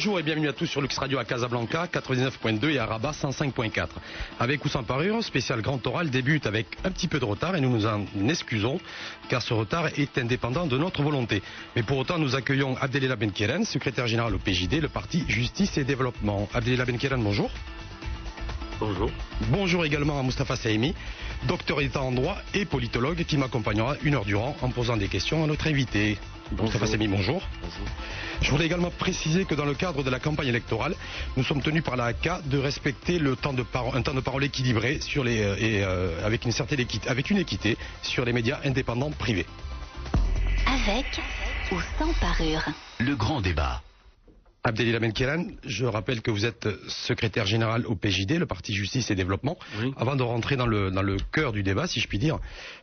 Bonjour et bienvenue à tous sur Lux Radio à Casablanca, 99.2 et à Rabat 105.4. Avec ou sans parure, spécial grand oral débute avec un petit peu de retard et nous nous en excusons car ce retard est indépendant de notre volonté. Mais pour autant, nous accueillons Abdelillah Benkeran, secrétaire général au PJD, le parti Justice et Développement. Abdelillah Benkeran, bonjour. Bonjour. Bonjour également à Moustapha Saimi, docteur d'État en droit et politologue qui m'accompagnera une heure durant en posant des questions à notre invité. Moustapha Saimi, bonjour. Bonjour. Je voulais également préciser que dans le cadre de la campagne électorale, nous sommes tenus par la AK de respecter un temps de parole équilibré sur avec une équité sur les médias indépendants privés. Avec ou sans parure. Le grand débat. Abdelillah Benkeran, je rappelle que vous êtes secrétaire général au PJD, le parti Justice et Développement. Oui. Avant de rentrer dans le cœur du débat, si je puis dire,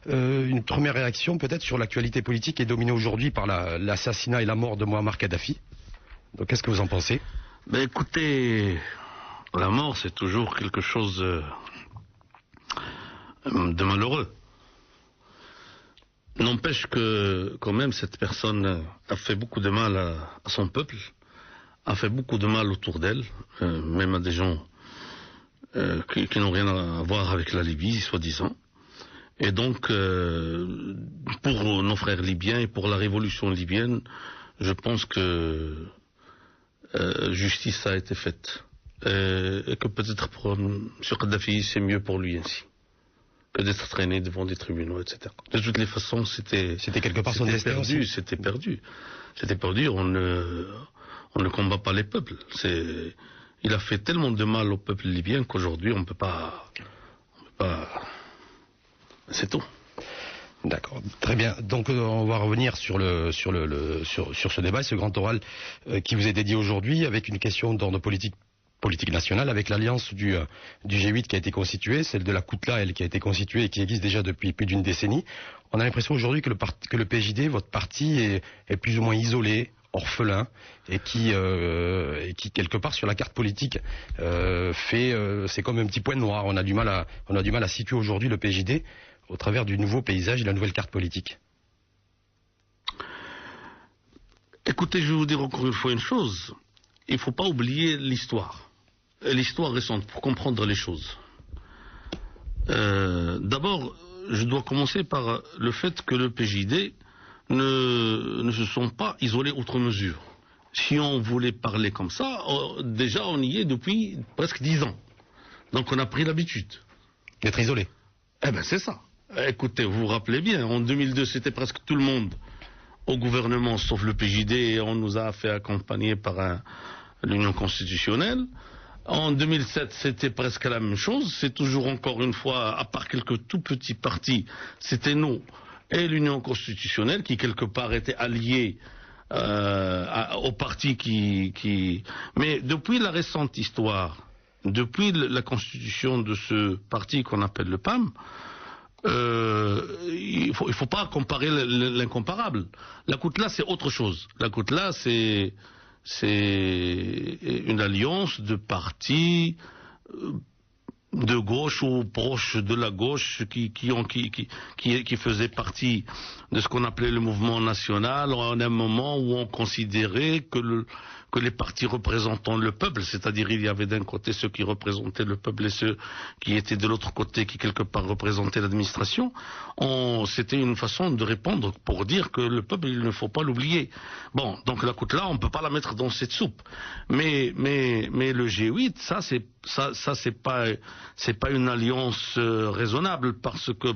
une première réaction peut-être sur l'actualité politique qui est dominée aujourd'hui par l'assassinat et la mort de Mouammar Kadhafi. Donc qu'est-ce que vous en pensez? Ben écoutez, la mort c'est toujours quelque chose de malheureux. N'empêche que quand même cette personne a fait beaucoup de mal à son peuple, a fait beaucoup de mal autour d'elle, même à des gens qui n'ont rien à voir avec la Libye, soi-disant. Et donc, pour nos frères libyens et pour la révolution libyenne, je pense que justice a été faite. Et que peut-être sur Kadhafi, c'est mieux pour lui ainsi que d'être traîné devant des tribunaux, etc. De toutes les façons, c'était quelque part son destin perdu, aussi. c'était perdu. C'était perdu, on ne combat pas les peuples. Il a fait tellement de mal au peuple libyen qu'aujourd'hui on peut pas. C'est tout. D'accord, très bien. Donc on va revenir sur ce débat, ce grand oral qui vous est dédié aujourd'hui avec une question d'ordre politique nationale, avec l'alliance du G8 qui a été constituée, celle de la Koutla, elle qui a été constituée et qui existe déjà depuis plus d'une décennie. On a l'impression aujourd'hui que le PJD, votre parti, est plus ou moins isolé, orphelin, et qui quelque part sur la carte politique c'est comme un petit point noir. On a du mal à situer aujourd'hui le PJD au travers du nouveau paysage et de la nouvelle carte politique. Écoutez, je vais vous dire encore une fois une chose. Il ne faut pas oublier l'histoire récente pour comprendre les choses. D'abord, je dois commencer par le fait que le PJD ne se sont pas isolés outre mesure. Si on voulait parler comme ça, déjà on y est depuis presque 10 ans. Donc on a pris l'habitude. D'être isolé. Eh ben c'est ça. Écoutez, vous vous rappelez bien, en 2002 c'était presque tout le monde au gouvernement sauf le PJD et on nous a fait accompagner par l'Union constitutionnelle. En 2007 c'était presque la même chose. C'est toujours encore une fois, à part quelques tout petits partis, c'était nous et l'Union constitutionnelle qui quelque part était alliée au parti qui... Mais depuis la récente histoire, depuis la constitution de ce parti qu'on appelle le PAM, il faut pas comparer l'incomparable. La Koutla c'est autre chose. La Koutla c'est une alliance de partis de gauche ou proches de la gauche qui faisaient partie de ce qu'on appelait le mouvement national en un moment où on considérait que les partis représentant le peuple, c'est-à-dire il y avait d'un côté ceux qui représentaient le peuple et ceux qui étaient de l'autre côté qui quelque part représentaient l'administration, c'était une façon de répondre pour dire que le peuple il ne faut pas l'oublier. Bon, donc la Koutla on ne peut pas la mettre dans cette soupe. Mais le G8, ça c'est pas une alliance raisonnable parce que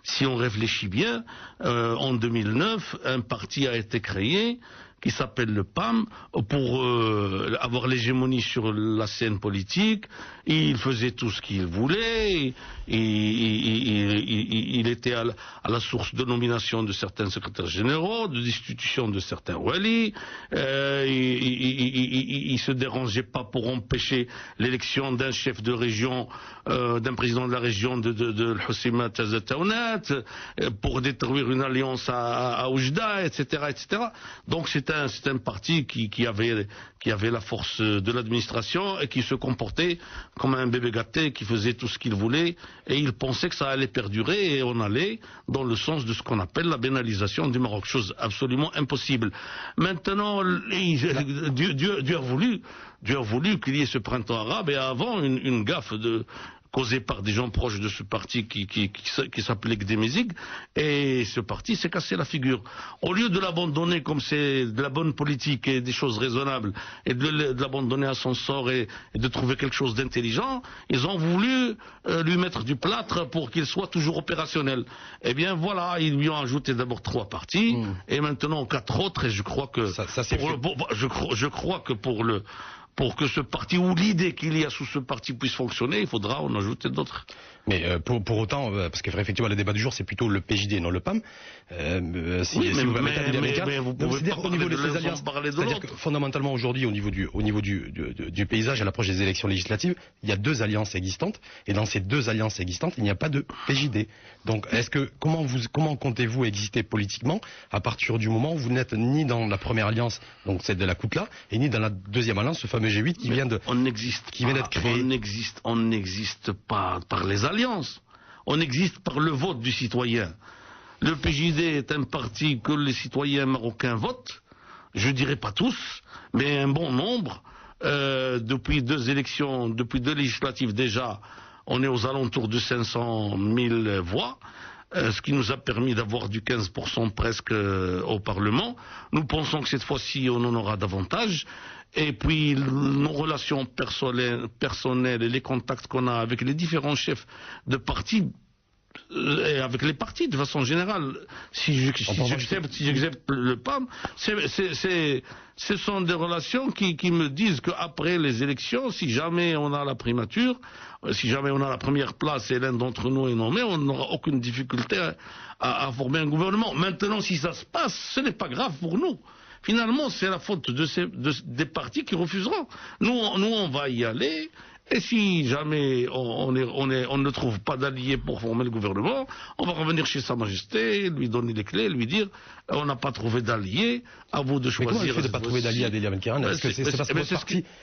si on réfléchit bien, en 2009, un parti a été créé qui s'appelle le PAM pour avoir l'hégémonie sur la scène politique. Il faisait tout ce qu'il voulait. Il était à la source de nomination de certains secrétaires généraux, de destitution de certains walis. Il se dérangeait pas pour empêcher l'élection d'un chef de région, d'un président de la région de l'Hossima Tazataounat, pour détruire une alliance à Oujda, etc., etc. Donc c'est c'est un parti qui avait la force de l'administration et qui se comportait comme un bébé gâté, qui faisait tout ce qu'il voulait, et il pensait que ça allait perdurer, et on allait dans le sens de ce qu'on appelle la bénalisation du Maroc, chose absolument impossible. Maintenant, Dieu a voulu qu'il y ait ce printemps arabe, et avant une gaffe causé par des gens proches de ce parti qui s'appelait Gdemezig, et ce parti s'est cassé la figure. Au lieu de l'abandonner comme c'est de la bonne politique et des choses raisonnables, et de l'abandonner à son sort et de trouver quelque chose d'intelligent, ils ont voulu lui mettre du plâtre pour qu'il soit toujours opérationnel. Eh bien voilà, ils lui ont ajouté d'abord 3 partis, et maintenant 4 autres, et je crois que je crois que pour que ce parti, ou l'idée qu'il y a sous ce parti puisse fonctionner, il faudra en ajouter d'autres. Mais pour autant, parce qu'effectivement le débat du jour c'est plutôt le PJD, non le PAM. Vous pouvez pas au niveau de ces alliances, c'est-à-dire que fondamentalement aujourd'hui au niveau du paysage à l'approche des élections législatives, il y a 2 alliances existantes, et dans ces 2 alliances existantes, il n'y a pas de PJD. Donc comment comptez-vous exister politiquement à partir du moment où vous n'êtes ni dans la première alliance, donc celle de la Koutla, et ni dans la deuxième alliance, ce fameux G8 qui vient d'être créé. On n'existe pas par les alliances. On existe par le vote du citoyen. Le PJD est un parti que les citoyens marocains votent. Je dirais pas tous, mais un bon nombre. Depuis 2 élections, depuis 2 législatives déjà, on est aux alentours de 500 000 voix. Ce qui nous a permis d'avoir du 15% presque au Parlement. Nous pensons que cette fois-ci, on en aura davantage. Et puis, nos relations personnelles et les contacts qu'on a avec les différents chefs de partis, et avec les partis de façon générale, si j'accepte le PAM, ce sont des relations qui me disent qu'après les élections, si jamais on a la primature, si jamais on a la première place et l'un d'entre nous est nommé, on n'aura aucune difficulté à former un gouvernement. Maintenant, si ça se passe, ce n'est pas grave pour nous. Finalement, c'est la faute des partis qui refuseront. Nous, on va y aller. Et si jamais on ne trouve pas d'alliés pour former le gouvernement, on va revenir chez Sa Majesté, lui donner les clés, lui dire on n'a pas trouvé d'alliés, à vous de choisir. Mais comment le fait de ne pas trouver d'alliés à Delia Ben-Keran? Est-ce que c'est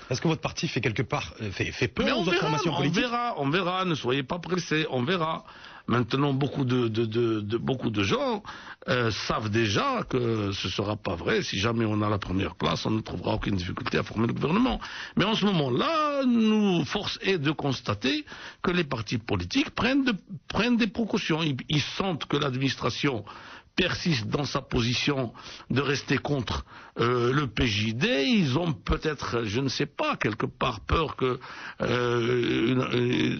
parce que votre parti fait quelque part fait peur aux autres formations politiques? On verra, ne soyez pas pressés, on verra. Maintenant, beaucoup de gens savent déjà que ce ne sera pas vrai. Si jamais on a la première place, on ne trouvera aucune difficulté à former le gouvernement. Mais en ce moment-là, force est de constater que les partis politiques prennent des précautions. Ils sentent que l'administration persiste dans sa position de rester contre le PJD. Ils ont peut-être, je ne sais pas, quelque part peur que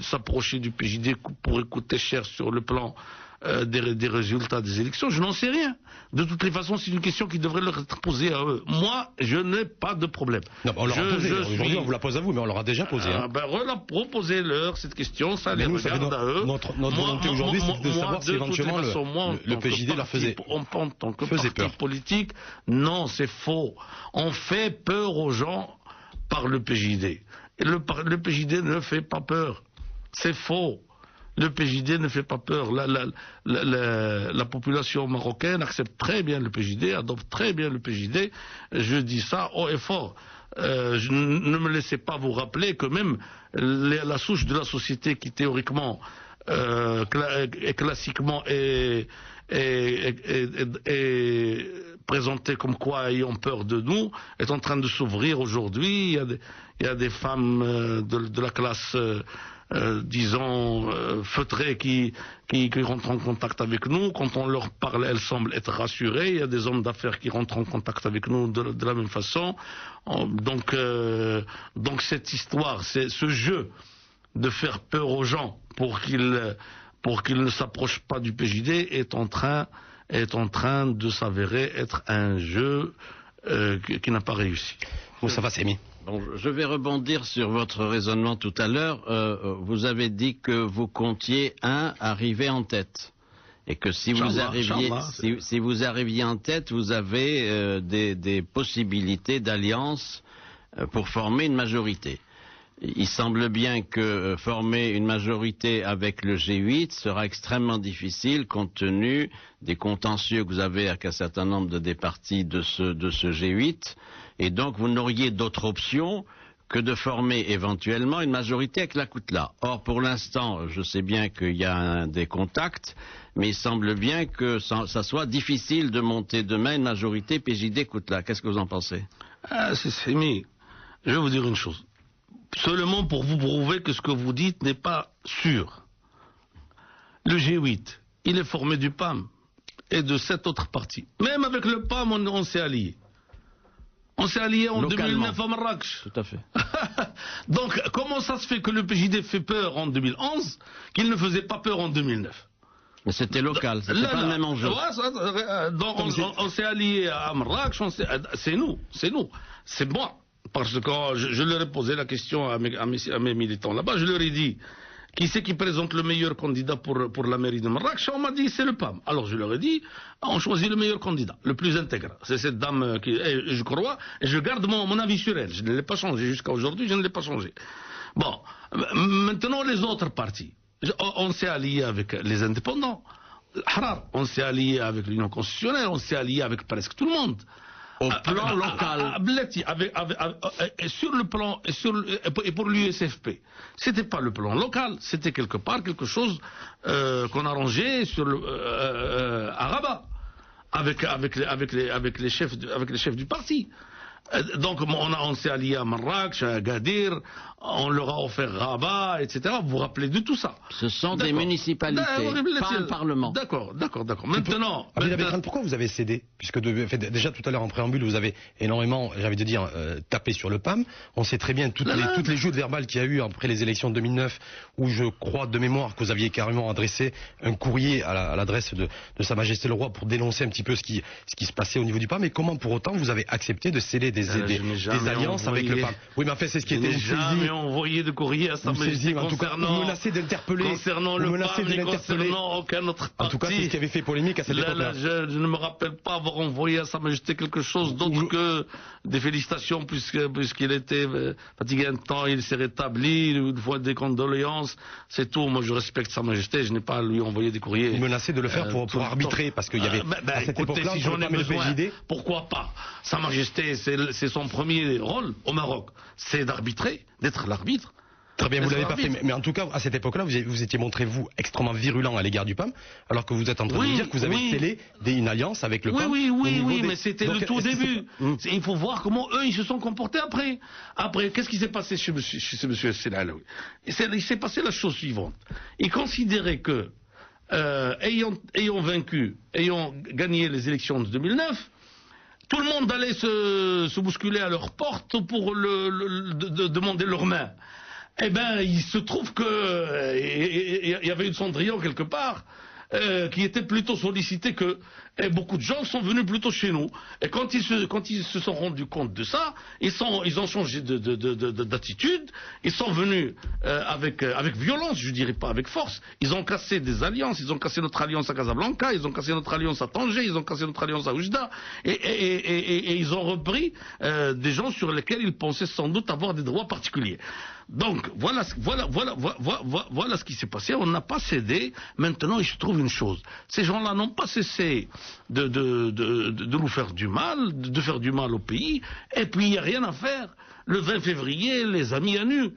s'approcher du PJD pourrait coûter cher sur le plan des résultats des élections. Je n'en sais rien. De toutes les façons, c'est une question qui devrait leur être posée à eux. Moi, je n'ai pas de problème. Non, on leur a posé. Aujourd'hui, on vous la pose à vous, mais on leur a déjà posé. Reposez-leur cette question, ça les regarde à eux. Notre volonté aujourd'hui, c'est de savoir si éventuellement le PJD leur faisait en tant que parti politique, non, c'est faux. On fait peur aux gens par le PJD. Et le PJD ne fait pas peur. C'est faux. Le PJD ne fait pas peur. La population marocaine accepte très bien le PJD, adopte très bien le PJD. Je dis ça haut et fort. Ne me laissez pas vous rappeler que même la souche de la société qui théoriquement, classiquement est présentée comme quoi ayant peur de nous, est en train de s'ouvrir aujourd'hui. Il y a des femmes de la classe disons feutrées qui rentrent en contact avec nous. Quand on leur parle, elles semblent être rassurées. Il y a des hommes d'affaires qui rentrent en contact avec nous de la même façon. Donc cette histoire, c'est ce jeu de faire peur aux gens pour qu'ils ne s'approchent pas du PJD est en train de s'avérer être un jeu qui n'a pas réussi. Ça va, Sémi. Bon, je vais rebondir sur votre raisonnement tout à l'heure. Vous avez dit que vous comptiez arriver en tête. Et que si vous arriviez en tête, vous avez des possibilités d'alliance pour former une majorité. Il semble bien que former une majorité avec le G8 sera extrêmement difficile compte tenu des contentieux que vous avez avec un certain nombre des partis de ce G8. Et donc vous n'auriez d'autre option que de former éventuellement une majorité avec la Koutla. Or, pour l'instant, je sais bien qu'il y a des contacts, mais il semble bien que ça soit difficile de monter demain une majorité PJD-Koutla. Qu'est-ce que vous en pensez? Mais je vais vous dire une chose. Seulement pour vous prouver que ce que vous dites n'est pas sûr. Le G8, il est formé du PAM et de 7 autres partis. Même avec le PAM, on s'est alliés. On s'est alliés en 2009 à Marrakech. Tout à fait. Donc, comment ça se fait que le PJD fait peur en 2011, qu'il ne faisait pas peur en 2009? Mais c'était local, c'était pas le même enjeu. Donc, on s'est alliés à Marrakech, c'est nous. C'est moi. Parce que je leur ai posé la question à mes militants là-bas, je leur ai dit, qui c'est qui présente le meilleur candidat pour la mairie de Marrakech? On m'a dit, c'est le PAM. Alors je leur ai dit, on choisit le meilleur candidat, le plus intègre. C'est cette dame qui, je crois, et je garde mon avis sur elle. Je ne l'ai pas changé jusqu'à aujourd'hui, je ne l'ai pas changé. Bon, maintenant les autres partis. On s'est allié avec les indépendants. Harar, on s'est allié avec l'Union constitutionnelle, on s'est allié avec presque tout le monde. Au plan local. Sur le plan, et pour l'USFP, c'était pas le plan local, c'était quelque part quelque chose qu'on a rangé à Rabat, avec les chefs du parti. Donc on s'est allié à Marrakech, à Gadir, on leur a offert Rabat, etc. Vous vous rappelez de tout ça? Ce sont des municipalités, pas un parlement. D'accord. Maintenant... Pourquoi vous avez cédé? Puisque déjà tout à l'heure en préambule, vous avez énormément, j'ai envie de dire, tapé sur le PAM. On sait très bien toutes les joutes verbales qu'il y a eu après les élections de 2009, où je crois de mémoire que vous aviez carrément adressé un courrier à l'adresse de Sa Majesté le Roi pour dénoncer un petit peu ce qui se passait au niveau du PAM. Et comment pour autant vous avez accepté de céder des alliances avec le PAM? Oui, mais en fait, c'est ce qui était jamais envoyé de courrier à Sa Majesté concernant, menacé d'interpeller, concernant le PAM, ni concernant aucun autre parti. En tout cas, c'est ce qui avait fait polémique à cette époque-là. Je ne me rappelle pas avoir envoyé à Sa Majesté quelque chose d'autre que des félicitations, puisqu'il était fatigué un temps, il s'est rétabli, une fois des condoléances, c'est tout. Moi, je respecte Sa Majesté, je n'ai pas à lui envoyer des courriers. Vous menacez de le faire pour arbitrer, parce qu'il y avait à cette époque-là, si j'en ai besoin, pourquoi pas? Sa Majesté, c'est son premier rôle au Maroc, c'est d'arbitrer, d'être l'arbitre. Très bien, vous l'avez pas fait, mais en tout cas, à cette époque-là, vous étiez montré, vous, extrêmement virulent à l'égard du PAM, alors que vous êtes en train de dire que vous avez scellé une alliance avec le PAM. Oui, mais c'était le tout début. Il faut voir comment eux, ils se sont comportés après. Après, qu'est-ce qui s'est passé chez ce monsieur Selalaoui? Il s'est passé la chose suivante. Ils considéraient que, ayant gagné les élections de 2009, tout le monde allait se bousculer à leur porte pour demander leur main. Eh bien, il se trouve que il y avait une Cendrillon quelque part qui était plutôt sollicitée que... Et beaucoup de gens sont venus plutôt chez nous. Et quand ils se sont rendus compte de ça, ils ont changé d'attitude. Ils sont venus avec violence, je dirais pas avec force. Ils ont cassé des alliances. Ils ont cassé notre alliance à Casablanca. Ils ont cassé notre alliance à Tanger. Ils ont cassé notre alliance à Oujda. Et ils ont repris des gens sur lesquels ils pensaient sans doute avoir des droits particuliers. Donc voilà ce qui s'est passé. On n'a pas cédé. Maintenant, il se trouve une chose. Ces gens-là n'ont pas cessé de nous faire du mal, de faire du mal au pays, et puis il n'y a rien à faire. Le 20 février, les a mis à nu.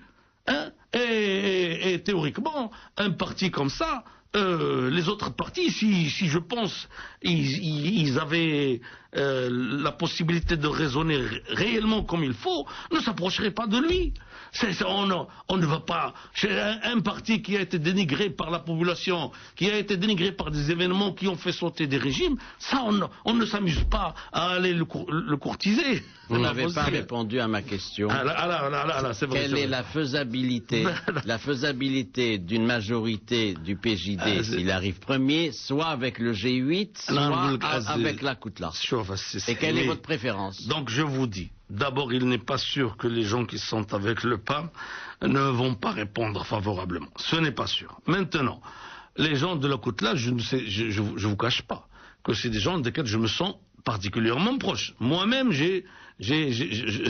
Hein, et théoriquement, un parti comme ça, les autres partis, si je pense, ils avaient la possibilité de raisonner réellement comme il faut, ne s'approcheraient pas de lui. On ne va pas... Chez un parti qui a été dénigré par la population, qui a été dénigré par des événements qui ont fait sauter des régimes, ça, on ne s'amuse pas à aller le courtiser. Vous n'avez pas répondu à ma question. C'est vrai, Quelle est la faisabilité d'une majorité du PJD s'il arrive premier, soit avec le G8, soit avec la Koutla? Et quelle est votre préférence? Donc je vous dis, d'abord, il n'est pas sûr que les gens qui sont avec le PAM ne vont pas répondre favorablement. Ce n'est pas sûr. Maintenant, les gens de la Koutla, je vous cache pas que c'est des gens desquels je me sens particulièrement proches. Moi-même,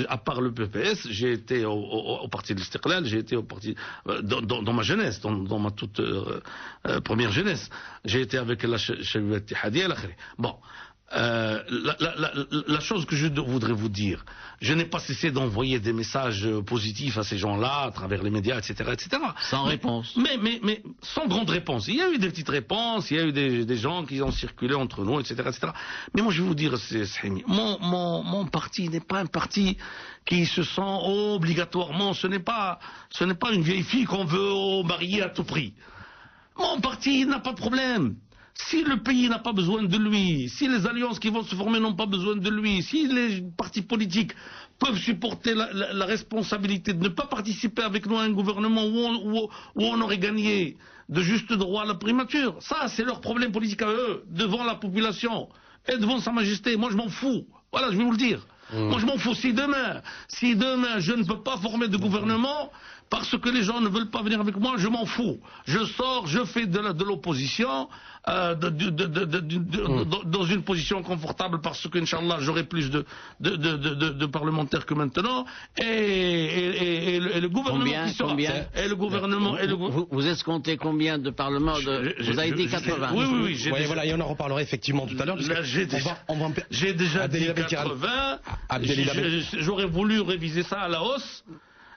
à part le PPS, j'ai été au parti de l'Istiqlal, j'ai été au parti dans ma jeunesse, dans ma toute première jeunesse. J'ai été avec la Shabab Ittihadiyya, bon. La chose que je voudrais vous dire, je n'ai pas cessé d'envoyer des messages positifs à ces gens-là à travers les médias, etc., etc. Sans réponse. Mais sans grande réponse. Il y a eu des petites réponses, il y a eu des gens qui ont circulé entre nous, etc., etc. Mais moi, je vais vous dire, mon parti n'est pas un parti qui se sent obligatoirement. Ce n'est pas une vieille fille qu'on veut marier à tout prix. Mon parti n'a pas de problème. Si le pays n'a pas besoin de lui, si les alliances qui vont se former n'ont pas besoin de lui, si les partis politiques peuvent supporter la responsabilité de ne pas participer avec nous à un gouvernement où on aurait gagné de juste droit à la primature, ça c'est leur problème politique à eux, devant la population et devant Sa Majesté. Moi je m'en fous, voilà, je vais vous le dire. Moi je m'en fous. Si demain je ne peux pas former de gouvernement parce que les gens ne veulent pas venir avec moi, je m'en fous. Je sors, je fais de l'opposition dans une position confortable parce que, Inch'Allah, j'aurai plus de parlementaires que maintenant. Et le gouvernement qui sera. Et le gouvernement. Vous escomptez combien de parlements Vous avez dit 80. Oui. Voilà, et on en reparlera effectivement tout à l'heure. J'ai déjà dit 80. J'aurais voulu réviser ça à la hausse.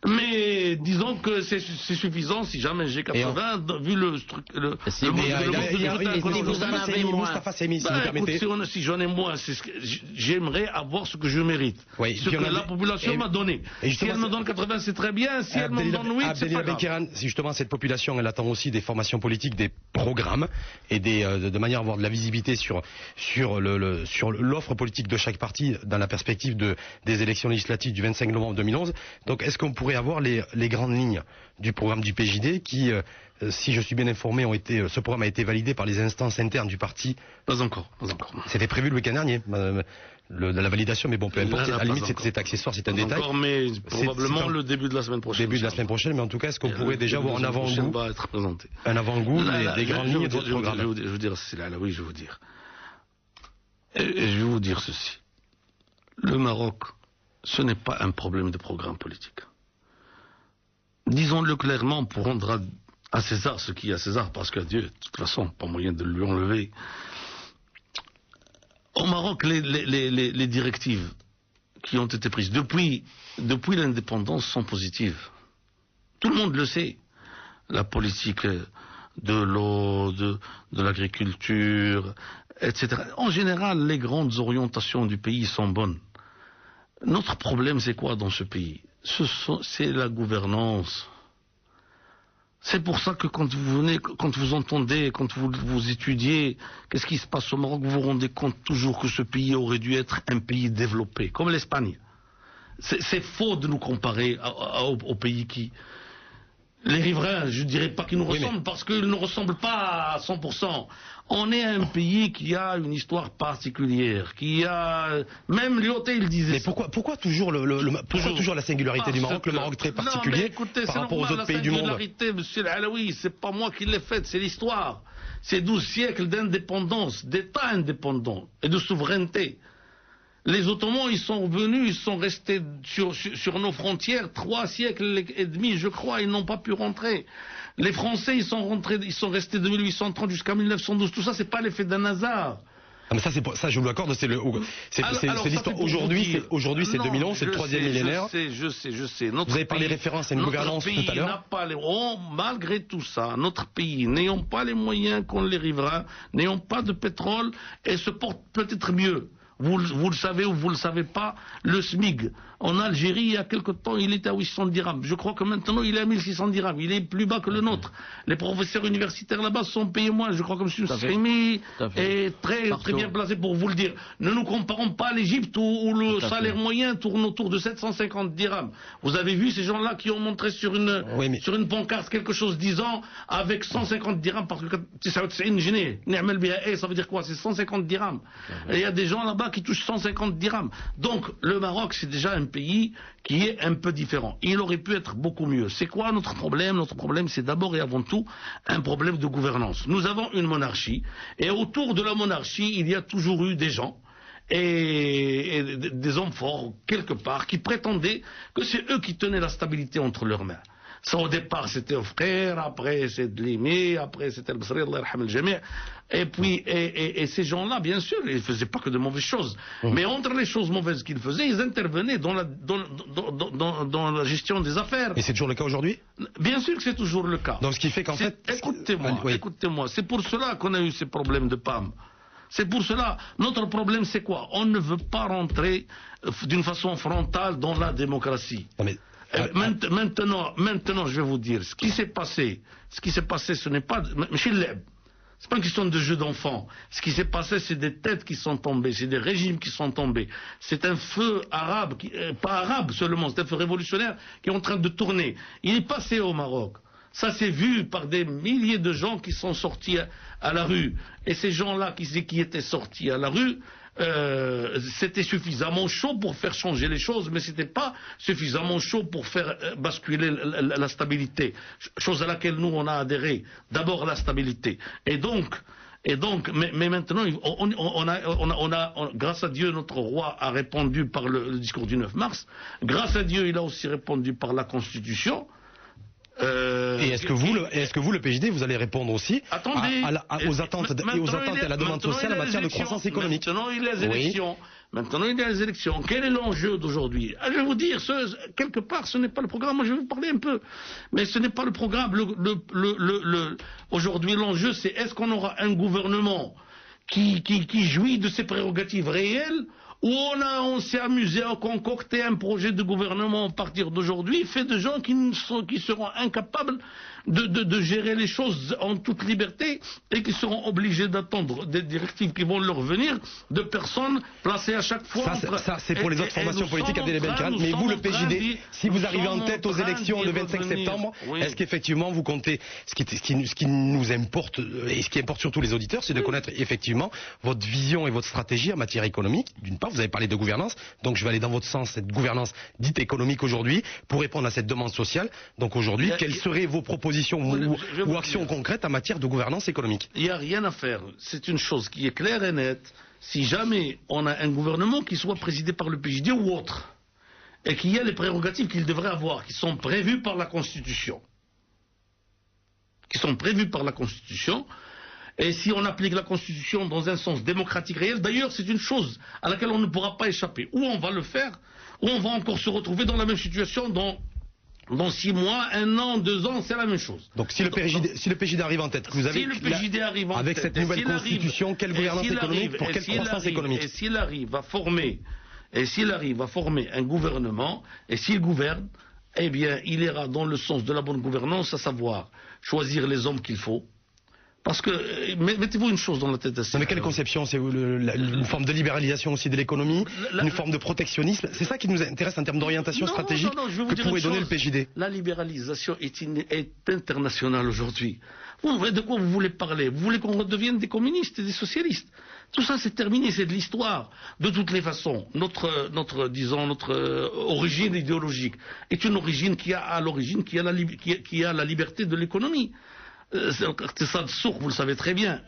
Mais disons que c'est suffisant si jamais j'ai 80, vu le truc. Si vous en avez moins. Si j'en ai moins, j'aimerais avoir ce que je mérite. Ce que la population m'a donné. Si elle me donne 80, c'est très bien. Si elle me donne 8, c'est pas grave. Si justement cette population, elle attend aussi des formations politiques, des programmes, et de manière à avoir de la visibilité sur l'offre politique de chaque parti dans la perspective des élections législatives du 25 novembre 2011. Donc est-ce qu'on pourrait avoir les grandes lignes du programme du PJD qui, si je suis bien informé, ce programme a été validé par les instances internes du parti. Pas encore. C'était prévu le week-end dernier, la validation, mais bon, peu importe, à la limite c'est accessoire, c'est un détail. Encore, mais probablement le début de la semaine prochaine. Début de la semaine prochaine, mais en tout cas, est-ce qu'on pourrait déjà avoir un avant-goût des grandes lignes de votre programme? Je vais vous dire, oui, je vais vous dire. Et je vais vous dire ceci. Le Maroc, ce n'est pas un problème de programme politique. Disons-le clairement pour rendre à César ce qui est à César, parce que Dieu, de toute façon, pas moyen de lui enlever. Au Maroc, les directives qui ont été prises depuis l'indépendance sont positives. Tout le monde le sait. La politique de l'eau, de l'agriculture, etc. En général, les grandes orientations du pays sont bonnes. Notre problème, c'est quoi dans ce pays? C'est la gouvernance. C'est pour ça que quand vous venez, quand vous entendez, quand vous étudiez, qu'est-ce qui se passe au Maroc, vous vous rendez compte toujours que ce pays aurait dû être un pays développé, comme l'Espagne. C'est faux de nous comparer aux pays qui... Les riverains, je ne dirais pas qu'ils nous ressemblent, parce qu'ils ne ressemblent pas à 100%. On est un pays qui a une histoire particulière, qui a... Même Lyoté, il disait... Mais pourquoi toujours toujours la singularité du Maroc, le Maroc très particulier, écoutez, par rapport aux autres pays du monde? La singularité, monsieur Alaoui, c'est pas moi qui l'ai faite, c'est l'histoire. C'est 12 siècles d'indépendance, d'État indépendant et de souveraineté. Les Ottomans, ils sont venus, ils sont restés sur nos frontières 3 siècles et demi, je crois, ils n'ont pas pu rentrer. Les Français, ils sont restés de 1830 jusqu'à 1912. Tout ça, c'est pas l'effet d'un hasard. Ah mais ça, je vous l'accorde, c'est l'histoire. Aujourd'hui, c'est 2011, c'est le 3e millénaire. Je sais. Vous avez parlé référence à une gouvernance tout à l'heure. Malgré tout ça, notre pays, n'ayant pas les moyens qu'ont les riverains, n'ayant pas de pétrole, et se porte peut-être mieux. Vous le savez ou vous le savez pas, le SMIG en Algérie, il y a quelque temps, il était à 800 dirhams. Je crois que maintenant, il est à 1600 dirhams. Il est plus bas que le nôtre. Les professeurs universitaires là-bas sont payés moins. Je crois que M. Srimi est très bien placé pour vous le dire. Ne nous comparons pas à l'Égypte où le salaire moyen tourne autour de 750 dirhams. Vous avez vu ces gens-là qui ont montré sur une pancarte quelque chose disant avec 150 dirhams, parce que c'est une gênée. Ça veut dire quoi? C'est 150 dirhams. Et il y a des gens là-bas qui touchent 150 dirhams. Donc, le Maroc, c'est déjà un pays qui est un peu différent. Il aurait pu être beaucoup mieux. C'est quoi notre problème? Notre problème, c'est d'abord et avant tout un problème de gouvernance. Nous avons une monarchie, et autour de la monarchie, il y a toujours eu des gens, et des hommes forts, quelque part, qui prétendaient que c'est eux qui tenaient la stabilité entre leurs mains. Ça, au départ, c'était un frère, après c'est Dlimi, après c'était al-Basri, Allah yarham al-jami'. Et puis, et ces gens-là, bien sûr, ils ne faisaient pas que de mauvaises choses. Mais entre les choses mauvaises qu'ils faisaient, ils intervenaient dans la gestion des affaires. Et c'est toujours le cas aujourd'hui? Bien sûr que c'est toujours le cas. Donc ce qui fait qu'en fait... Écoutez-moi, c'est pour cela qu'on a eu ces problèmes de PAM. C'est pour cela, notre problème c'est quoi? On ne veut pas rentrer d'une façon frontale dans la démocratie. Non mais... Maintenant, je vais vous dire, ce qui s'est passé, ce n'est pas, c'est pas une question de jeu d'enfant. Ce qui s'est passé, c'est des têtes qui sont tombées, c'est des régimes qui sont tombés. C'est un feu arabe, pas arabe seulement, c'est un feu révolutionnaire qui est en train de tourner. Il est passé au Maroc. Ça s'est vu par des milliers de gens qui sont sortis à la rue. Et ces gens-là qui étaient sortis à la rue, c'était suffisamment chaud pour faire changer les choses, mais c'était pas suffisamment chaud pour faire basculer la stabilité, chose à laquelle nous on a adhéré. D'abord la stabilité. Et donc, mais maintenant, grâce à Dieu, notre roi a répondu par le discours du 9 mars. Grâce à Dieu, il a aussi répondu par la Constitution. Et est-ce que vous, le PJD, vous allez répondre aussi aux attentes et à la demande sociale en matière de croissance économique? Maintenant, il y a les élections. Maintenant, il y a les élections. Quel est l'enjeu d'aujourd'hui? Je vais vous dire, quelque part, ce n'est pas le programme. Moi, je vais vous parler un peu. Mais ce n'est pas le programme. Aujourd'hui, l'enjeu, c'est est-ce qu'on aura un gouvernement qui jouit de ses prérogatives réelles, où on s'est amusé à concocter un projet de gouvernement à partir d'aujourd'hui, fait de gens qui seront incapables de gérer les choses en toute liberté et qui seront obligés d'attendre des directives qui vont leur venir de personnes placées à chaque fois. Ça c'est pour les autres formations politiques à Benkrad, mais vous, le PJD, si vous arrivez en tête aux élections le 25 septembre, est-ce qu'effectivement vous comptez, ce qui nous importe, et ce qui importe surtout les auditeurs, c'est de connaître effectivement votre vision et votre stratégie en matière économique? D'une part, vous avez parlé de gouvernance, donc je vais aller dans votre sens, cette gouvernance dite économique aujourd'hui, pour répondre à cette demande sociale. Donc aujourd'hui, quelles seraient vos propositions ou actions concrètes en matière de gouvernance économique? Il n'y a rien à faire. C'est une chose qui est claire et nette. Si jamais on a un gouvernement qui soit présidé par le PJD ou autre, et qu'il y a les prérogatives qu'il devrait avoir, qui sont prévues par la Constitution, et si on applique la Constitution dans un sens démocratique réel, d'ailleurs c'est une chose à laquelle on ne pourra pas échapper. Ou on va le faire, ou on va encore se retrouver dans la même situation dans 6 mois, 1 an, 2 ans, c'est la même chose. Donc si le PJD arrive en tête, avec cette nouvelle constitution, quelle gouvernance économique, pour quelle croissance économique? Et s'il arrive à former un gouvernement, et s'il gouverne, eh bien il ira dans le sens de la bonne gouvernance, à savoir choisir les hommes qu'il faut. Parce que, mettez-vous une chose dans la tête. Mais quelle conception? C'est une forme de libéralisation aussi de l'économie, une forme de protectionnisme? C'est ça qui nous intéresse en termes d'orientation stratégique que pourrait donner le PJD. La libéralisation est internationale aujourd'hui. De quoi vous voulez parler? Vous voulez qu'on redevienne des communistes et des socialistes? Tout ça c'est terminé, c'est de l'histoire. De toutes les façons, notre origine idéologique est une origine qui a la liberté de l'économie. C'est ça de sourd, vous le savez très bien.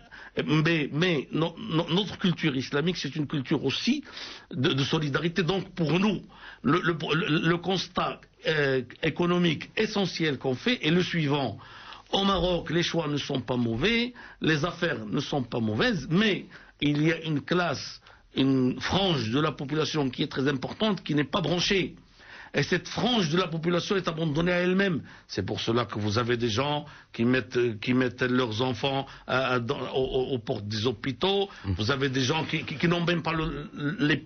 Mais notre culture islamique, c'est une culture aussi de solidarité. Donc pour nous, le constat économique essentiel qu'on fait est le suivant. Au Maroc, les choix ne sont pas mauvais, les affaires ne sont pas mauvaises, mais il y a une frange de la population qui est très importante, qui n'est pas branchée. Et cette frange de la population est abandonnée à elle-même. C'est pour cela que vous avez des gens qui mettent leurs enfants aux portes des hôpitaux. Vous avez des gens qui n'ont même pas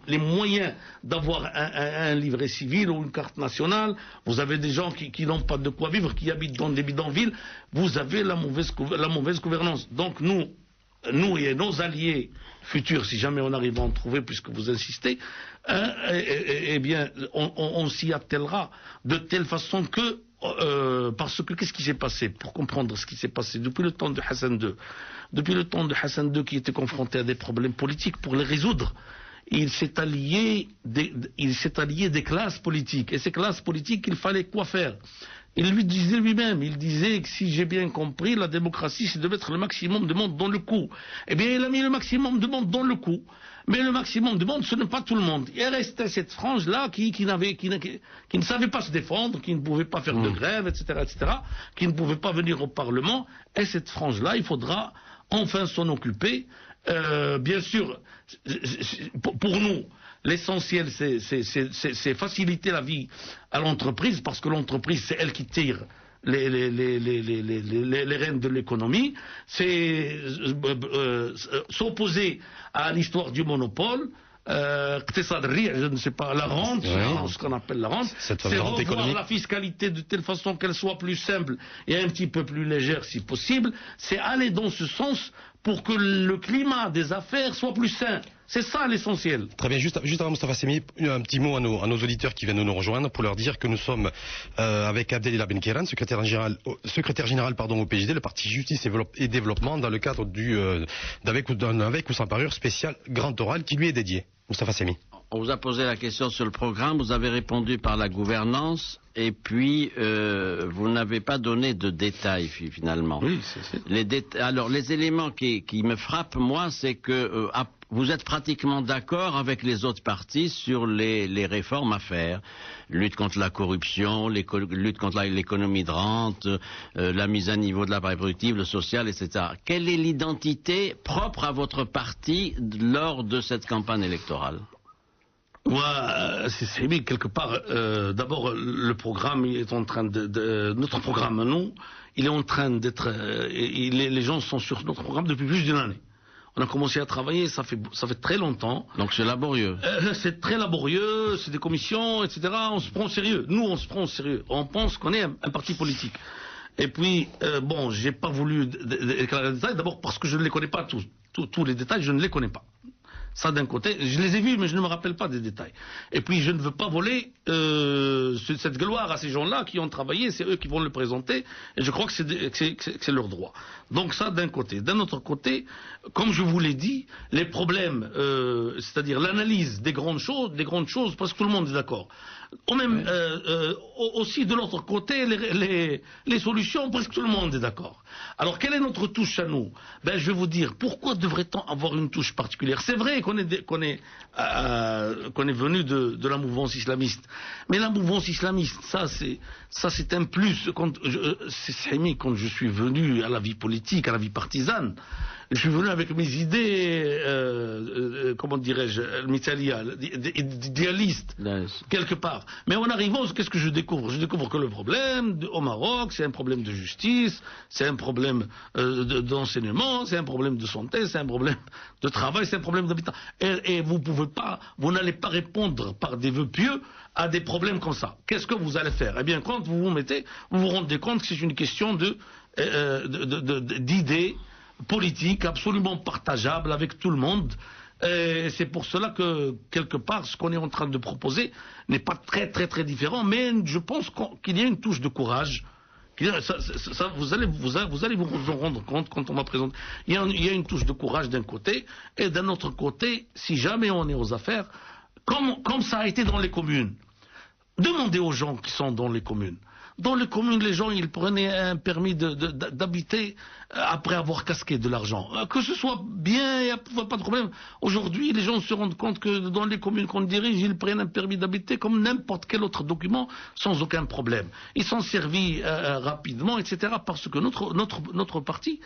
les moyens d'avoir un livret civil ou une carte nationale. Vous avez des gens qui n'ont pas de quoi vivre, qui habitent dans des bidonvilles. Vous avez la mauvaise gouvernance. Donc nous et nos alliés futurs, si jamais on arrive à en trouver, puisque vous insistez, eh bien, on s'y attellera de telle façon que, parce que qu'est-ce qui s'est passé? Pour comprendre ce qui s'est passé depuis le temps de Hassan II, qui était confronté à des problèmes politiques, pour les résoudre, il s'est allié des classes politiques. Et ces classes politiques, il fallait quoi faire? Il lui disait lui-même, il disait que si j'ai bien compris, la démocratie c'est de mettre le maximum de monde dans le coup. Eh bien il a mis le maximum de monde dans le coup. Mais le maximum de monde, ce n'est pas tout le monde. Il restait cette frange-là qui ne savait pas se défendre, qui ne pouvait pas faire de grève, etc., qui ne pouvait pas venir au Parlement. Et cette frange-là, il faudra enfin s'en occuper. Bien sûr, pour nous, l'essentiel, c'est faciliter la vie à l'entreprise, parce que l'entreprise, c'est elle qui tire les rênes de l'économie. C'est s'opposer à l'histoire du monopole. Je ne sais pas, la rente, ce qu'on appelle la rente, c'est revoir la fiscalité de telle façon qu'elle soit plus simple et un petit peu plus légère si possible. C'est aller dans ce sens pour que le climat des affaires soit plus sain. C'est ça l'essentiel. Très bien, juste avant Moustapha Semi, un petit mot à nos auditeurs qui viennent de nous rejoindre pour leur dire que nous sommes avec Abdelillah Benkiran, secrétaire général au PJD, le parti Justice et Développement, dans le cadre d'un avec ou sans parure spécial grand oral qui lui est dédié. Moustapha Semi. On vous a posé la question sur le programme, vous avez répondu par la gouvernance, et puis vous n'avez pas donné de détails finalement. Oui, Alors les éléments qui me frappent, moi, c'est que vous êtes pratiquement d'accord avec les autres partis sur les réformes à faire. Lutte contre la corruption, lutte contre l'économie de rente, la mise à niveau de l'appareil productif, le social, etc. Quelle est l'identité propre à votre parti lors de cette campagne électorale ? C'est mis quelque part. D'abord, le programme est en train notre programme, nous, il est en train d'être. Les gens sont sur notre programme depuis plus d'une année. On a commencé à travailler, ça fait très longtemps. Donc c'est laborieux. C'est très laborieux, c'est des commissions, etc. On se prend au sérieux. Nous, on se prend au sérieux. On pense qu'on est un parti politique. Et puis, j'ai pas voulu déclarer les détails. D'abord parce que je ne les connais pas tous les détails, je ne les connais pas. Ça d'un côté, je les ai vus mais je ne me rappelle pas des détails. Et puis je ne veux pas voler cette gloire à ces gens-là qui ont travaillé, c'est eux qui vont le présenter, et je crois que c'est leur droit. Donc ça d'un côté. D'un autre côté, comme je vous l'ai dit, les problèmes, c'est-à-dire l'analyse des grandes choses, parce que tout le monde est d'accord. Aussi de l'autre côté, les solutions, presque tout le monde est d'accord. Alors quelle est notre touche à nous? Je vais vous dire, pourquoi devrait-on avoir une touche particulière? C'est vrai qu'on est venu de la mouvance islamiste, mais la mouvance islamiste, ça c'est un plus. Quand je suis venu à la vie politique, à la vie partisane, je suis venu avec mes idées, comment dirais-je, idéalistes, quelque part. Mais en arrivant, qu'est-ce que je découvre? Je découvre que le problème au Maroc, c'est un problème de justice, c'est un problème d'enseignement, c'est un problème de santé, c'est un problème de travail, c'est un problème d'habitat. Et vous n'allez pas répondre par des vœux pieux à des problèmes comme ça. Qu'est-ce que vous allez faire? Eh bien, quand vous vous rendez compte que c'est une question d'idées politique absolument partageable avec tout le monde. C'est pour cela que, quelque part, ce qu'on est en train de proposer n'est pas très très très différent, mais je pense qu'il y a une touche de courage. Vous allez vous en rendre compte quand on va présenter. Il y a une touche de courage d'un côté, et d'un autre côté, si jamais on est aux affaires, comme ça a été dans les communes. Demandez aux gens qui sont dans les communes. Dans les communes, les gens, ils prenaient un permis d'habiter après avoir casqué de l'argent. Que ce soit bien, il n'y a pas de problème. Aujourd'hui, les gens se rendent compte que dans les communes qu'on dirige, ils prennent un permis d'habiter comme n'importe quel autre document, sans aucun problème. Ils sont servis rapidement, etc. Parce que notre parti,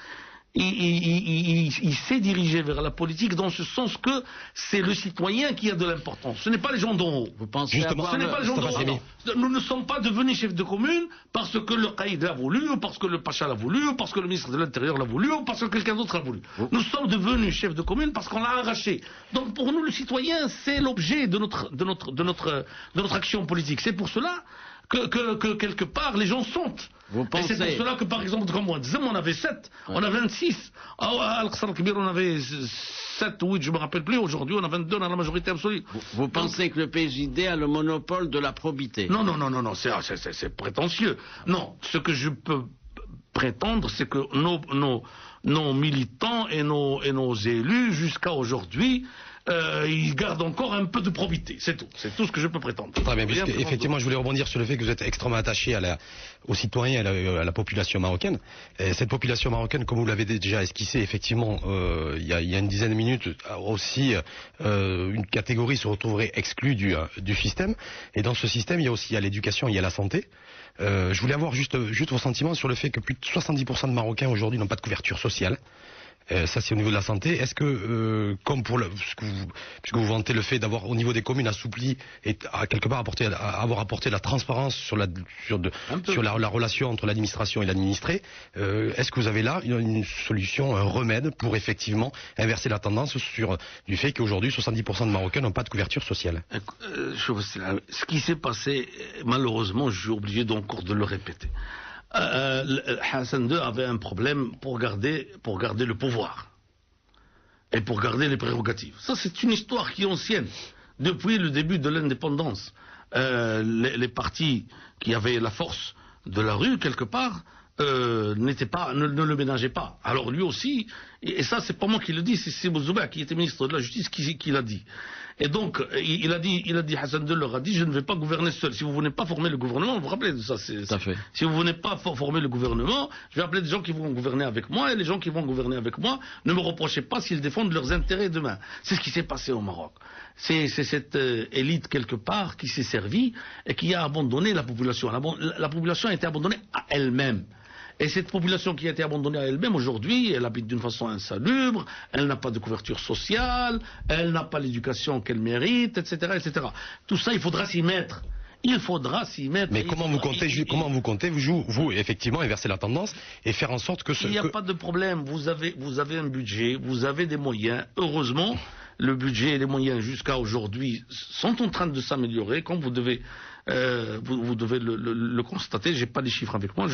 il s'est dirigé vers la politique dans ce sens que c'est le citoyen qui a de l'importance. Ce n'est pas les gens d'en haut. Vous pensez justement, ce n'est pas les gens d'en haut. Nous ne sommes pas devenus chefs de commune parce que le caïd l'a voulu, ou parce que le pacha l'a voulu, ou parce que le ministre de l'Intérieur l'a voulu, ou parce que quelqu'un d'autre l'a voulu. Nous sommes devenus chefs de commune parce qu'on l'a arraché. Donc pour nous, le citoyen, c'est l'objet de notre action politique. C'est pour cela que quelque part les gens sont. Et c'est pour cela que par exemple, comme moi, on avait 7, on a 26. À Al-Qasr al-Kibir, on avait 7 ou 8, je ne me rappelle plus. Aujourd'hui, on a 22 dans la majorité absolue. Vous pensez que le PJD a le monopole de la probité? Non, c'est prétentieux. Non, ce que je peux prétendre, c'est que nos militants et nos élus, jusqu'à aujourd'hui, il garde encore un peu de probité. C'est tout. C'est tout ce que je peux prétendre. Très bien, puisque, effectivement, je voulais rebondir sur le fait que vous êtes extrêmement attaché aux citoyens et à la population marocaine. Et cette population marocaine, comme vous l'avez déjà esquissé, effectivement, il y a une dizaine de minutes, aussi une catégorie se retrouverait exclue du système. Et dans ce système, il y a l'éducation, il y a la santé. Je voulais avoir juste vos sentiments sur le fait que plus de 70% de Marocains aujourd'hui n'ont pas de couverture sociale. Ça c'est au niveau de la santé. Est-ce que, comme puisque vous vantez le fait d'avoir au niveau des communes assoupli et à quelque part avoir apporté de la transparence sur la relation entre l'administration et l'administré, est-ce que vous avez là une solution, un remède pour effectivement inverser la tendance du fait qu'aujourd'hui 70% de Marocains n'ont pas de couverture sociale? Ce qui s'est passé, malheureusement, je suis obligé encore de le répéter. Hassan II avait un problème pour garder le pouvoir et pour garder les prérogatives. Ça, c'est une histoire qui est ancienne. Depuis le début de l'indépendance, les partis qui avaient la force de la rue, quelque part, ne le ménageaient pas. Alors lui aussi, et ça, c'est pas moi qui le dis, c'est Bouzouba, qui était ministre de la Justice, qui l'a dit. Et donc, il a dit, Hassan II leur a dit, je ne vais pas gouverner seul. Si vous venez pas former le gouvernement, vous vous rappelez de ça, si vous venez pas former le gouvernement, je vais appeler des gens qui vont gouverner avec moi, et les gens qui vont gouverner avec moi, ne me reprochez pas s'ils défendent leurs intérêts demain. C'est ce qui s'est passé au Maroc. C'est cette élite quelque part qui s'est servie et qui a abandonné la population. La population a été abandonnée à elle-même. Et cette population qui a été abandonnée à elle-même, aujourd'hui, elle habite d'une façon insalubre, elle n'a pas de couverture sociale, elle n'a pas l'éducation qu'elle mérite, etc., etc. Tout ça, il faudra s'y mettre. Il faudra s'y mettre. Mais comment vous comptez, vous, effectivement, inverser la tendance et faire en sorte que Il n'y a pas de problème. Vous avez un budget, vous avez des moyens. Heureusement, le budget et les moyens jusqu'à aujourd'hui sont en train de s'améliorer, comme vous devez le constater. J'ai pas les chiffres avec moi.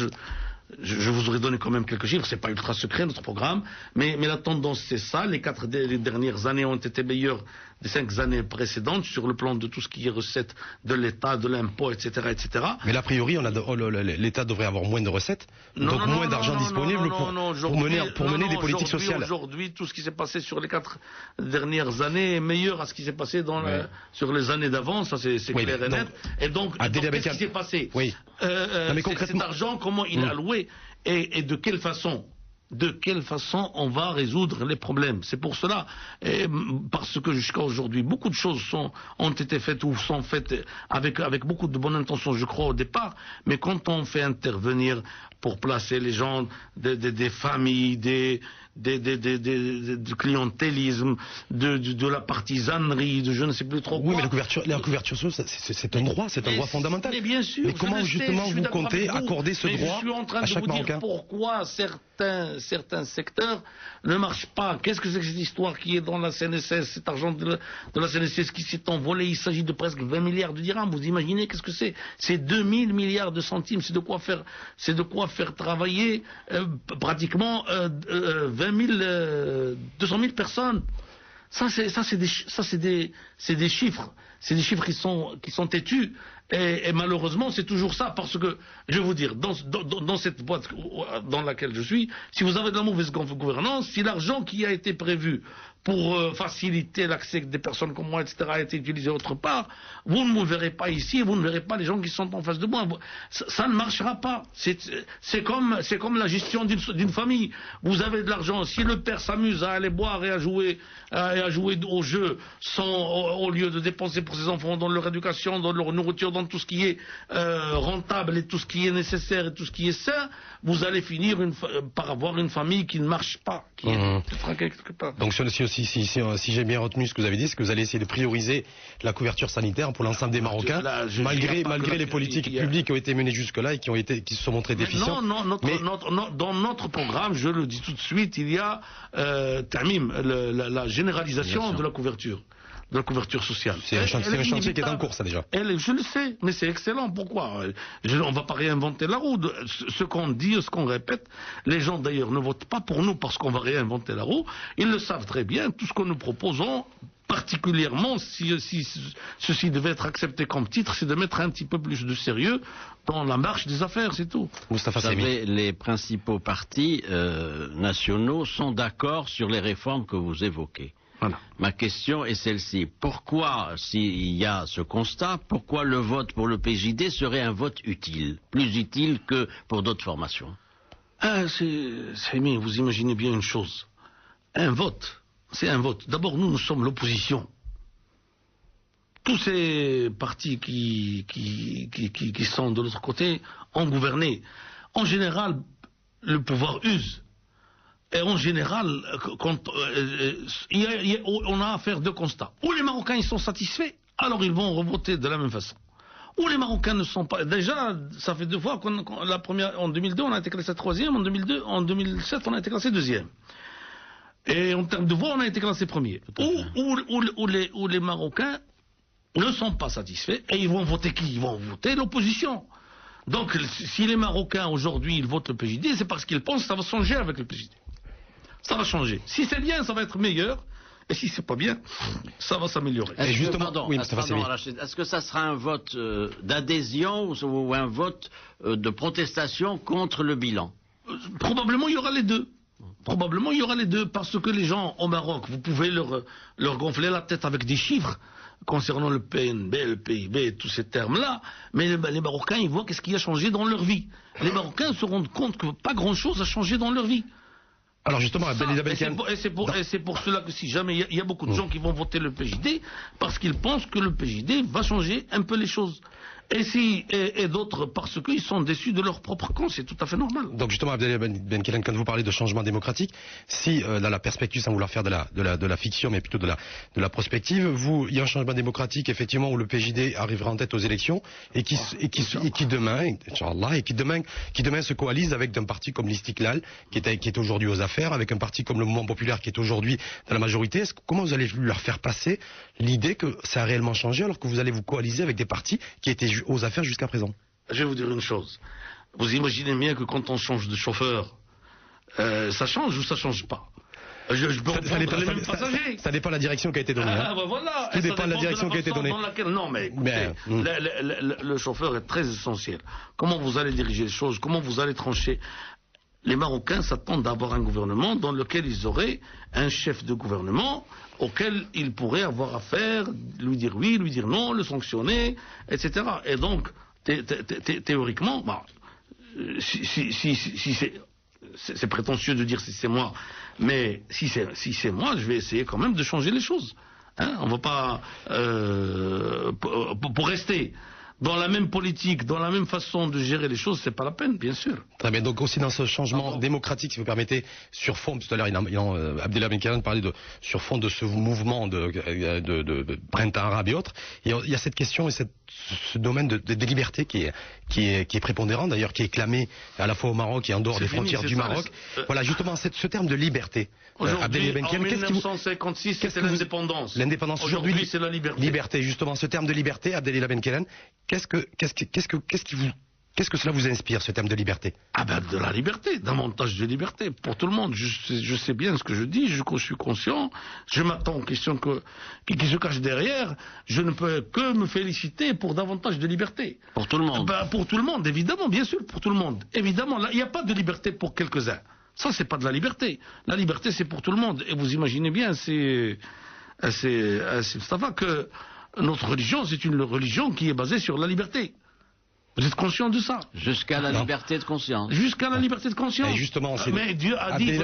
Je vous aurais donné quand même quelques chiffres, c'est pas ultra secret notre programme, mais la tendance c'est ça. Les dernières années ont été meilleures des 5 années précédentes sur le plan de tout ce qui est recettes de l'État, de l'impôt, etc., etc. Mais a priori, l'État devrait avoir moins de recettes, donc moins d'argent disponible pour mener des politiques sociales. Aujourd'hui, tout ce qui s'est passé sur les 4 dernières années est meilleur à ce qui s'est passé sur les années d'avant, ça c'est clair et net. Et donc qu'est-ce qui s'est passé? Cet argent, comment il est alloué et de quelle façon? De quelle façon on va résoudre les problèmes? C'est pour cela, parce que jusqu'à aujourd'hui, beaucoup de choses ont été faites ou sont faites avec beaucoup de bonnes intentions, je crois, au départ, mais quand on fait intervenir pour placer les gens, des familles, du clientélisme, de la partisanerie, de je ne sais plus trop quoi. Oui, mais la couverture sociale, c'est un droit, fondamental. Mais bien sûr. Mais comment justement vous comptez accorder ce droit à chaque Marocain? Pourquoi certains secteurs ne marchent pas? Qu'est-ce que c'est que cette histoire qui est dans la CNSS, cet argent de la CNSS qui s'est envolé? Il s'agit de presque 20 milliards de dirhams. Vous imaginez qu'est-ce que c'est? C'est 2000 milliards de centimes. C'est de quoi faire travailler pratiquement 200 000 personnes. Ça c'est des chiffres. C'est des chiffres qui sont têtus. Et malheureusement, c'est toujours ça, parce que, je vais vous dire, dans cette boîte dans laquelle je suis, si vous avez de la mauvaise gouvernance, si l'argent qui a été prévu pour faciliter l'accès des personnes comme moi, etc., a été utilisé autre part, vous ne me verrez pas ici, vous ne verrez pas les gens qui sont en face de moi. Ça ne marchera pas. C'est comme la gestion d'une famille. Vous avez de l'argent. Si le père s'amuse à aller boire et à jouer au jeu au lieu de dépenser pour ses enfants dans leur éducation, dans leur nourriture, dans tout ce qui est rentable et tout ce qui est nécessaire et tout ce qui est sain, vous allez finir par avoir une famille qui ne marche pas, qui est quelque part. Donc si j'ai bien retenu ce que vous avez dit, c'est que vous allez essayer de prioriser la couverture sanitaire pour l'ensemble des Marocains, malgré les politiques publiques qui ont été menées jusque-là et qui se sont montrées déficientes. Dans notre programme, je le dis tout de suite, il y a Tamim, la généralisation de la couverture. De la couverture sociale. C'est un chantier qui est en cours, ça déjà. Je le sais, mais c'est excellent. Pourquoi? On ne va pas réinventer la roue. Ce qu'on dit, ce qu'on répète, les gens d'ailleurs ne votent pas pour nous parce qu'on va réinventer la roue. Ils le savent très bien. Tout ce que nous proposons, particulièrement si ceci devait être accepté comme titre, c'est de mettre un petit peu plus de sérieux dans la marche des affaires, c'est tout. Vous savez, les principaux partis nationaux sont d'accord sur les réformes que vous évoquez. Voilà. Ma question est celle-ci. Pourquoi, s'il y a ce constat, pourquoi le vote pour le PJD serait un vote utile, plus utile que pour d'autres formations? Mais vous imaginez bien une chose. Un vote, c'est un vote. D'abord, nous sommes l'opposition. Tous ces partis qui sont de l'autre côté ont gouverné. En général, le pouvoir use. Et en général, on a à faire deux constats. Ou les Marocains ils sont satisfaits, alors ils vont revoter de la même façon. Ou les Marocains ne sont pas. Déjà, ça fait 2 fois la première, en 2002, on a été classé 3e, en 2007, on a été classé 2e. Et en termes de voix, on a été classé 1er. Ou les Marocains ne sont pas satisfaits, et ils vont voter qui? Ils vont voter l'opposition. Donc, si les Marocains aujourd'hui ils votent le PJD, c'est parce qu'ils pensent que ça va changer avec le PJD. Ça va changer. Si c'est bien, ça va être meilleur. Et si c'est pas bien, ça va s'améliorer. Est-ce que ça sera un vote d'adhésion ou un vote de protestation contre le bilan? Probablement il y aura les deux. Probablement il y aura les deux, parce que les gens au Maroc, vous pouvez leur gonfler la tête avec des chiffres concernant le PNB, le PIB, tous ces termes-là, mais les Marocains, ils voient qu'est-ce qui a changé dans leur vie. Les Marocains se rendent compte que pas grand-chose a changé dans leur vie. Alors justement, c'est pour cela que si jamais il y a beaucoup de gens qui vont voter le PJD parce qu'ils pensent que le PJD va changer un peu les choses. Et d'autres parce qu'ils sont déçus de leur propre camp, c'est tout à fait normal. Donc justement, Abdellah Ben Kellen, quand vous parlez de changement démocratique, si dans la perspective, sans vouloir faire de la fiction, mais plutôt de la prospective, il y a un changement démocratique effectivement où le PJD arrivera en tête aux élections et qui demain, Inch'Allah, qui demain se coalise avec un parti comme l'Istiklal qui est aujourd'hui aux affaires, avec un parti comme le Mouvement populaire qui est aujourd'hui dans la majorité. Comment vous allez leur faire passer l'idée que ça a réellement changé alors que vous allez vous coaliser avec des partis qui étaient aux affaires jusqu'à présent? Je vais vous dire une chose. Vous imaginez bien que quand on change de chauffeur, ça change ou ça change pas? Ça dépend de la direction qui a été donnée. Voilà. Ça dépend de la direction qui a été donnée. Non, mais le chauffeur est très essentiel. Comment vous allez diriger les choses? Comment vous allez trancher? Les Marocains s'attendent d'avoir un gouvernement dans lequel ils auraient un chef de gouvernement auquel ils pourraient avoir affaire, lui dire oui, lui dire non, le sanctionner, etc. Et donc, théoriquement, si c'est prétentieux de dire si c'est moi, mais si c'est moi, je vais essayer quand même de changer les choses. On ne va pas pour rester dans la même politique, dans la même façon de gérer les choses, c'est pas la peine, bien sûr. Très bien, donc aussi dans ce changement démocratique, si vous permettez, sur fond, tout à l'heure, Abdellah Ben Kellen parlait sur fond de ce mouvement de printemps arabe et autres, il y a cette question et ce domaine de liberté qui est prépondérant, d'ailleurs, qui est clamé à la fois au Maroc et en dehors des frontières du Maroc. Voilà, justement, ce terme de liberté. Aujourd'hui, en 1956, c'était l'indépendance. L'indépendance, aujourd'hui, c'est la liberté. Liberté, justement, ce terme de liberté, Abdellah Ben Kellen, qu'est-ce que cela vous inspire, ce terme de liberté? De la liberté, davantage de liberté, pour tout le monde. Je sais bien ce que je dis, je suis conscient, je m'attends aux questions qui se cachent derrière, je ne peux que me féliciter pour davantage de liberté. Pour tout le monde? Pour tout le monde, évidemment, bien sûr, pour tout le monde. Évidemment, il n'y a pas de liberté pour quelques-uns. Ça, c'est pas de la liberté. La liberté, c'est pour tout le monde. Et vous imaginez bien, Mustafa, que notre religion, c'est une religion qui est basée sur la liberté. Vous êtes conscient de ça? Jusqu'à la liberté de conscience. Jusqu'à la liberté de conscience. Et justement, mais Dieu a dit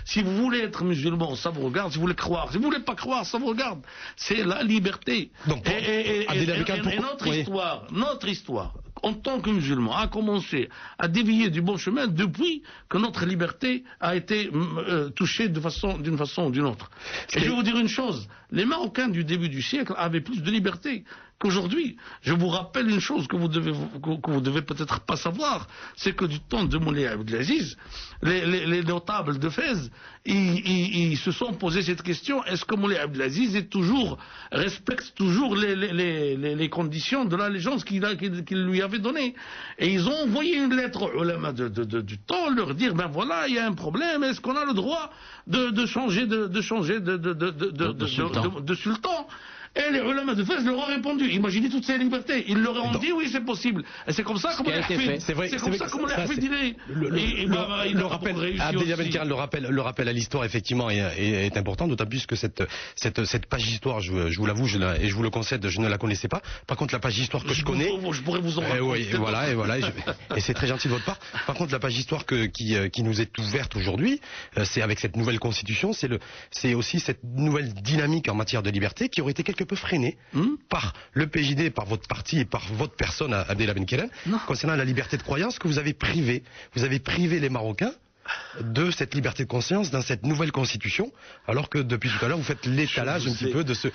si vous voulez être musulman, ça vous regarde. Si vous voulez croire, si vous voulez pas croire, ça vous regarde. C'est la liberté. Donc, et notre histoire, en tant que musulman, a commencé à dévier du bon chemin depuis que notre liberté a été touchée d'une façon ou d'une autre. Et je vais vous dire une chose, les Marocains du début du siècle avaient plus de liberté qu'aujourd'hui. Je vous rappelle une chose que vous devez peut-être pas savoir, c'est que du temps de Moulay Abdelaziz, les notables de Fès, ils se sont posé cette question: est-ce que Moulay Abdelaziz respecte toujours les conditions de l'allégeance qu'il lui avait donnée? Et ils ont envoyé une lettre aux ulama du temps, leur dire voilà, il y a un problème, est-ce qu'on a le droit de changer de sultan? Et les ulama de Fès leur ont répondu. Imaginez toutes ces libertés. Ils leur ont dit oui, c'est possible. Et c'est comme ça qu'on l'a fait. C'est vrai. C'est comme ça qu'on l'a fait. Le rappel à l'histoire, effectivement, est important, d'autant plus que cette page histoire, je vous l'avoue, et je vous le concède, je ne la connaissais pas. Par contre, la page histoire que je connais... Je pourrais vous en raconter. Et c'est très gentil de votre part. Par contre, la page histoire qui nous est ouverte aujourd'hui, c'est avec cette nouvelle constitution, c'est aussi cette nouvelle dynamique en matière de liberté qui aurait été quelque peu freinée par le PJD, par votre parti et par votre personne, Abdellah Ben Kellen, concernant la liberté de croyance que vous avez privé les Marocains de cette liberté de conscience dans cette nouvelle constitution, alors que depuis tout à l'heure vous faites l'étalage un petit peu de cette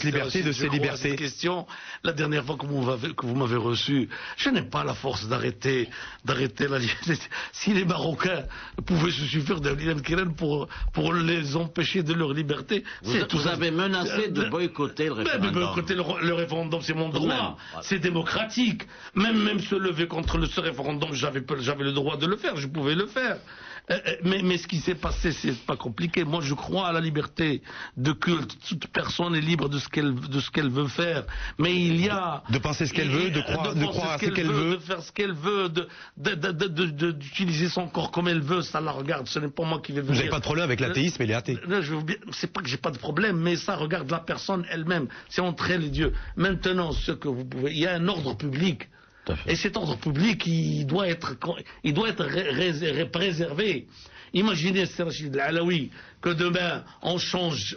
liberté, de ces libertés. Question, la dernière fois que vous m'avez reçu, je n'ai pas la force d'arrêter la liberté. Si les Marocains pouvaient se suffire d'Abdellah Ben Kellen pour les empêcher de leur liberté, vous avez menacé de boycotter le référendum. Boycotter le référendum, c'est mon droit, c'est démocratique. Même se lever contre ce référendum, j'avais le droit de le faire. Je pouvais le faire. Mais ce qui s'est passé, c'est pas compliqué. Moi, je crois à la liberté de culte. Toute personne est libre de ce qu'elle veut faire. Mais il y a... De penser ce qu'elle veut, de croire à ce qu'elle veut. De faire ce qu'elle veut, d'utiliser son corps comme elle veut. Ça la regarde. Ce n'est pas moi qui vais venir. Vous n'avez pas de problème avec l'athéisme et les athées? C'est pas que j'ai pas de problème, mais ça regarde la personne elle-même. C'est entre elle et Dieu. Maintenant, il y a un ordre public. Et cet ordre public, il doit être préservé. Imaginez, Rachid Alaoui, que demain on change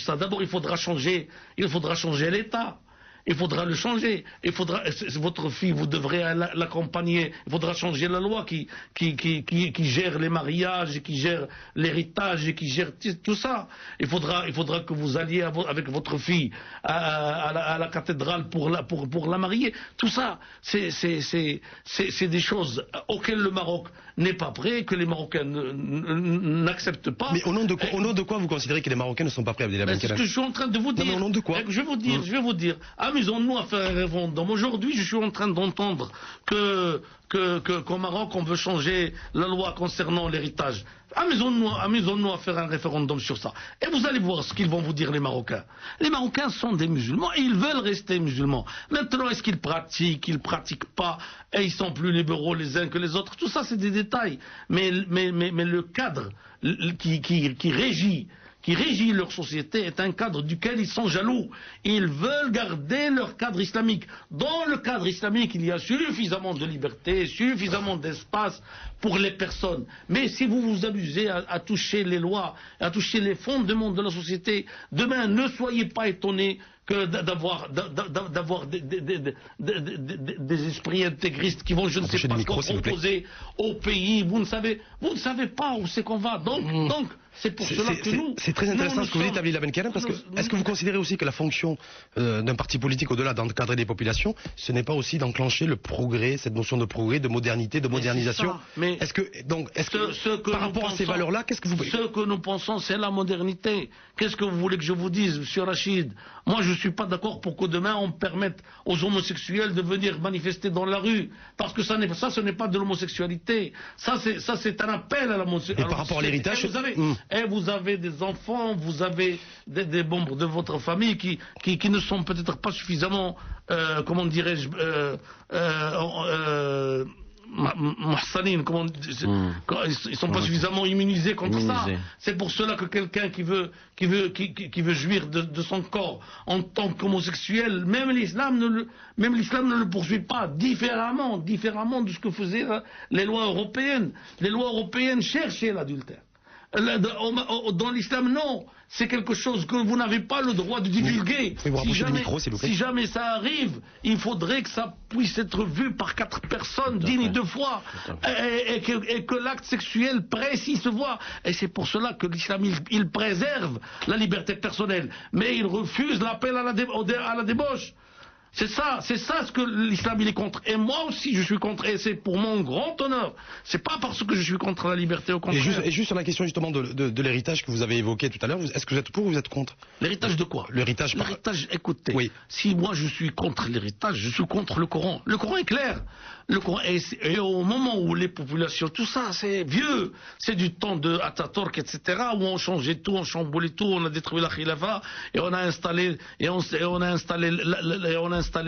ça. D'abord, il faudra changer l'État. Il faudra le changer. Votre fille, vous devrez l'accompagner. Il faudra changer la loi qui gère les mariages, qui gère l'héritage, qui gère tout ça. Il faudra que vous alliez avec votre fille à la cathédrale pour la marier. Tout ça, c'est des choses auxquelles le Maroc n'est pas prêt, que les Marocains n'acceptent pas. Mais au nom de quoi vous considérez que les Marocains ne sont pas prêts, Abdellah Ben Kellen? C'est ce que je suis en train de vous dire. Non, mais au nom de quoi? Je vais vous dire. Amusons-nous à faire un référendum. Aujourd'hui, je suis en train d'entendre qu'au Maroc, on veut changer la loi concernant l'héritage. Amusons-nous à faire un référendum sur ça. Et vous allez voir ce qu'ils vont vous dire, les Marocains. Les Marocains sont des musulmans et ils veulent rester musulmans. Maintenant, est-ce qu'ils pratiquent pas, et ils sont plus libéraux les uns que les autres? Tout ça, c'est des détails. Mais le cadre qui régit leur société est un cadre duquel ils sont jaloux. Ils veulent garder leur cadre islamique. Dans le cadre islamique, il y a suffisamment de liberté, suffisamment d'espace pour les personnes. Mais si vous vous amusez à toucher les lois, à toucher les fondements de la société, demain, ne soyez pas étonnés d'avoir des esprits intégristes qui vont, je ne sais pas quoi, proposer au pays. Vous ne savez pas où c'est qu'on va. Donc, c'est pour cela que nous... C'est très intéressant ce que vous dites, Abdellah Ben Kellen, parce que est-ce que vous considérez aussi que la fonction d'un parti politique, au-delà d'encadrer des populations, ce n'est pas aussi d'enclencher le progrès, cette notion de progrès, de modernité, de modernisation? Est-ce que par rapport à ces valeurs-là, qu'est-ce que vous... Ce que nous pensons, c'est la modernité. Qu'est-ce que vous voulez que je vous dise, monsieur Rachid? Moi, je ne suis pas d'accord pour que demain, on permette aux homosexuels de venir manifester dans la rue. Parce que ça, ce n'est pas de l'homosexualité. Ça, c'est un appel à la homosexualité. Et par rapport à l'héritage... vous avez des enfants, vous avez des membres de votre famille qui ne sont peut-être pas suffisamment, comment dirais-je, ils sont pas suffisamment immunisés contre ça. C'est pour cela que quelqu'un qui veut jouir de son corps en tant qu'homosexuel, même l'islam ne le poursuit pas, différemment de ce que faisaient les lois européennes. Les lois européennes cherchaient l'adultère. Dans l'islam, non. C'est quelque chose que vous n'avez pas le droit de divulguer. Si jamais ça arrive, il faudrait que ça puisse être vu par 4 personnes dignes de foi. Et que l'acte sexuel précis se voit. Et c'est pour cela que l'islam, il préserve la liberté personnelle. Mais il refuse l'appel à la débauche. C'est ça ce que l'islam il est contre. Et moi aussi je suis contre, et c'est pour mon grand honneur. C'est pas parce que je suis contre la liberté, au contraire. Et juste sur la question justement de l'héritage que vous avez évoqué tout à l'heure, est-ce que vous êtes pour ou vous êtes contre? L'héritage de quoi? L'héritage, écoutez, oui. Si moi je suis contre l'héritage, je suis contre le Coran. Le Coran est clair. Le Coran et au moment où les populations, tout ça c'est vieux, c'est du temps de Atatürk, etc., où on changeait tout, on chamboulait tout, on a détruit la khilafa et on a installé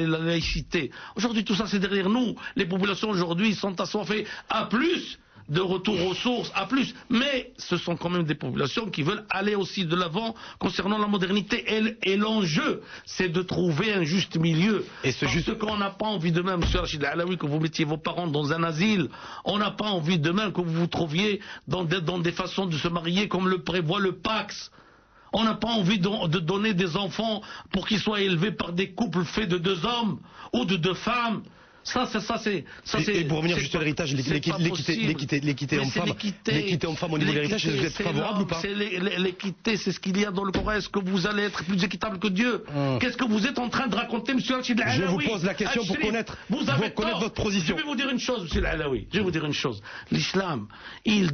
la laïcité. Aujourd'hui tout ça c'est derrière nous. Les populations aujourd'hui sont assoiffées à plus de retour aux sources, à plus. Mais ce sont quand même des populations qui veulent aller aussi de l'avant concernant la modernité. Et l'enjeu, c'est de trouver un juste milieu. Parce qu'on n'a pas envie demain, monsieur Rachid Alaoui, que vous mettiez vos parents dans un asile. On n'a pas envie demain que vous vous trouviez dans des façons de se marier comme le prévoit le Pax. On n'a pas envie de donner des enfants pour qu'ils soient élevés par des couples faits de 2 hommes ou de 2 femmes. Et pour revenir juste à l'héritage, l'équité homme-femme au niveau de l'héritage, vous êtes favorable ou pas? L'équité, c'est ce qu'il y a dans le Coran. Est-ce que vous allez être plus équitable que Dieu? Qu'est-ce que vous êtes en train de raconter, monsieur Rachid Alaoui? Je vous pose la question pour connaître votre position. Je vais vous dire une chose, monsieur Alaoui. Je vais vous dire une chose. L'islam, il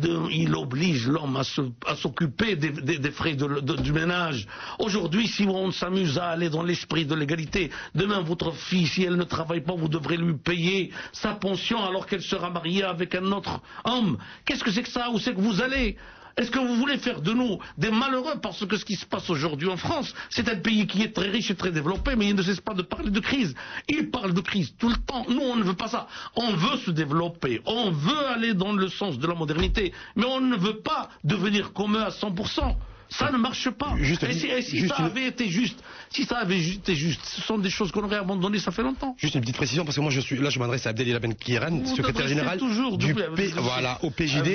oblige l'homme à s'occuper des frais du ménage. Aujourd'hui, si on s'amuse à aller dans l'esprit de l'égalité, demain, votre fille, si elle ne travaille pas, vous devrez lui payer sa pension alors qu'elle sera mariée avec un autre homme. Qu'est-ce que c'est que ça? Où c'est que vous allez? Est-ce que vous voulez faire de nous des malheureux? Parce que ce qui se passe aujourd'hui en France, c'est un pays qui est très riche et très développé, mais il ne cesse pas de parler de crise. Il parle de crise tout le temps. Nous, on ne veut pas ça. On veut se développer. On veut aller dans le sens de la modernité. Mais on ne veut pas devenir comme eux à 100%. Ça ne marche pas. Si ça avait été juste, ce sont des choses qu'on aurait abandonnées, ça fait longtemps. Juste une petite précision, parce que moi je m'adresse à Abdelila Ben Kiran, secrétaire général au PJD,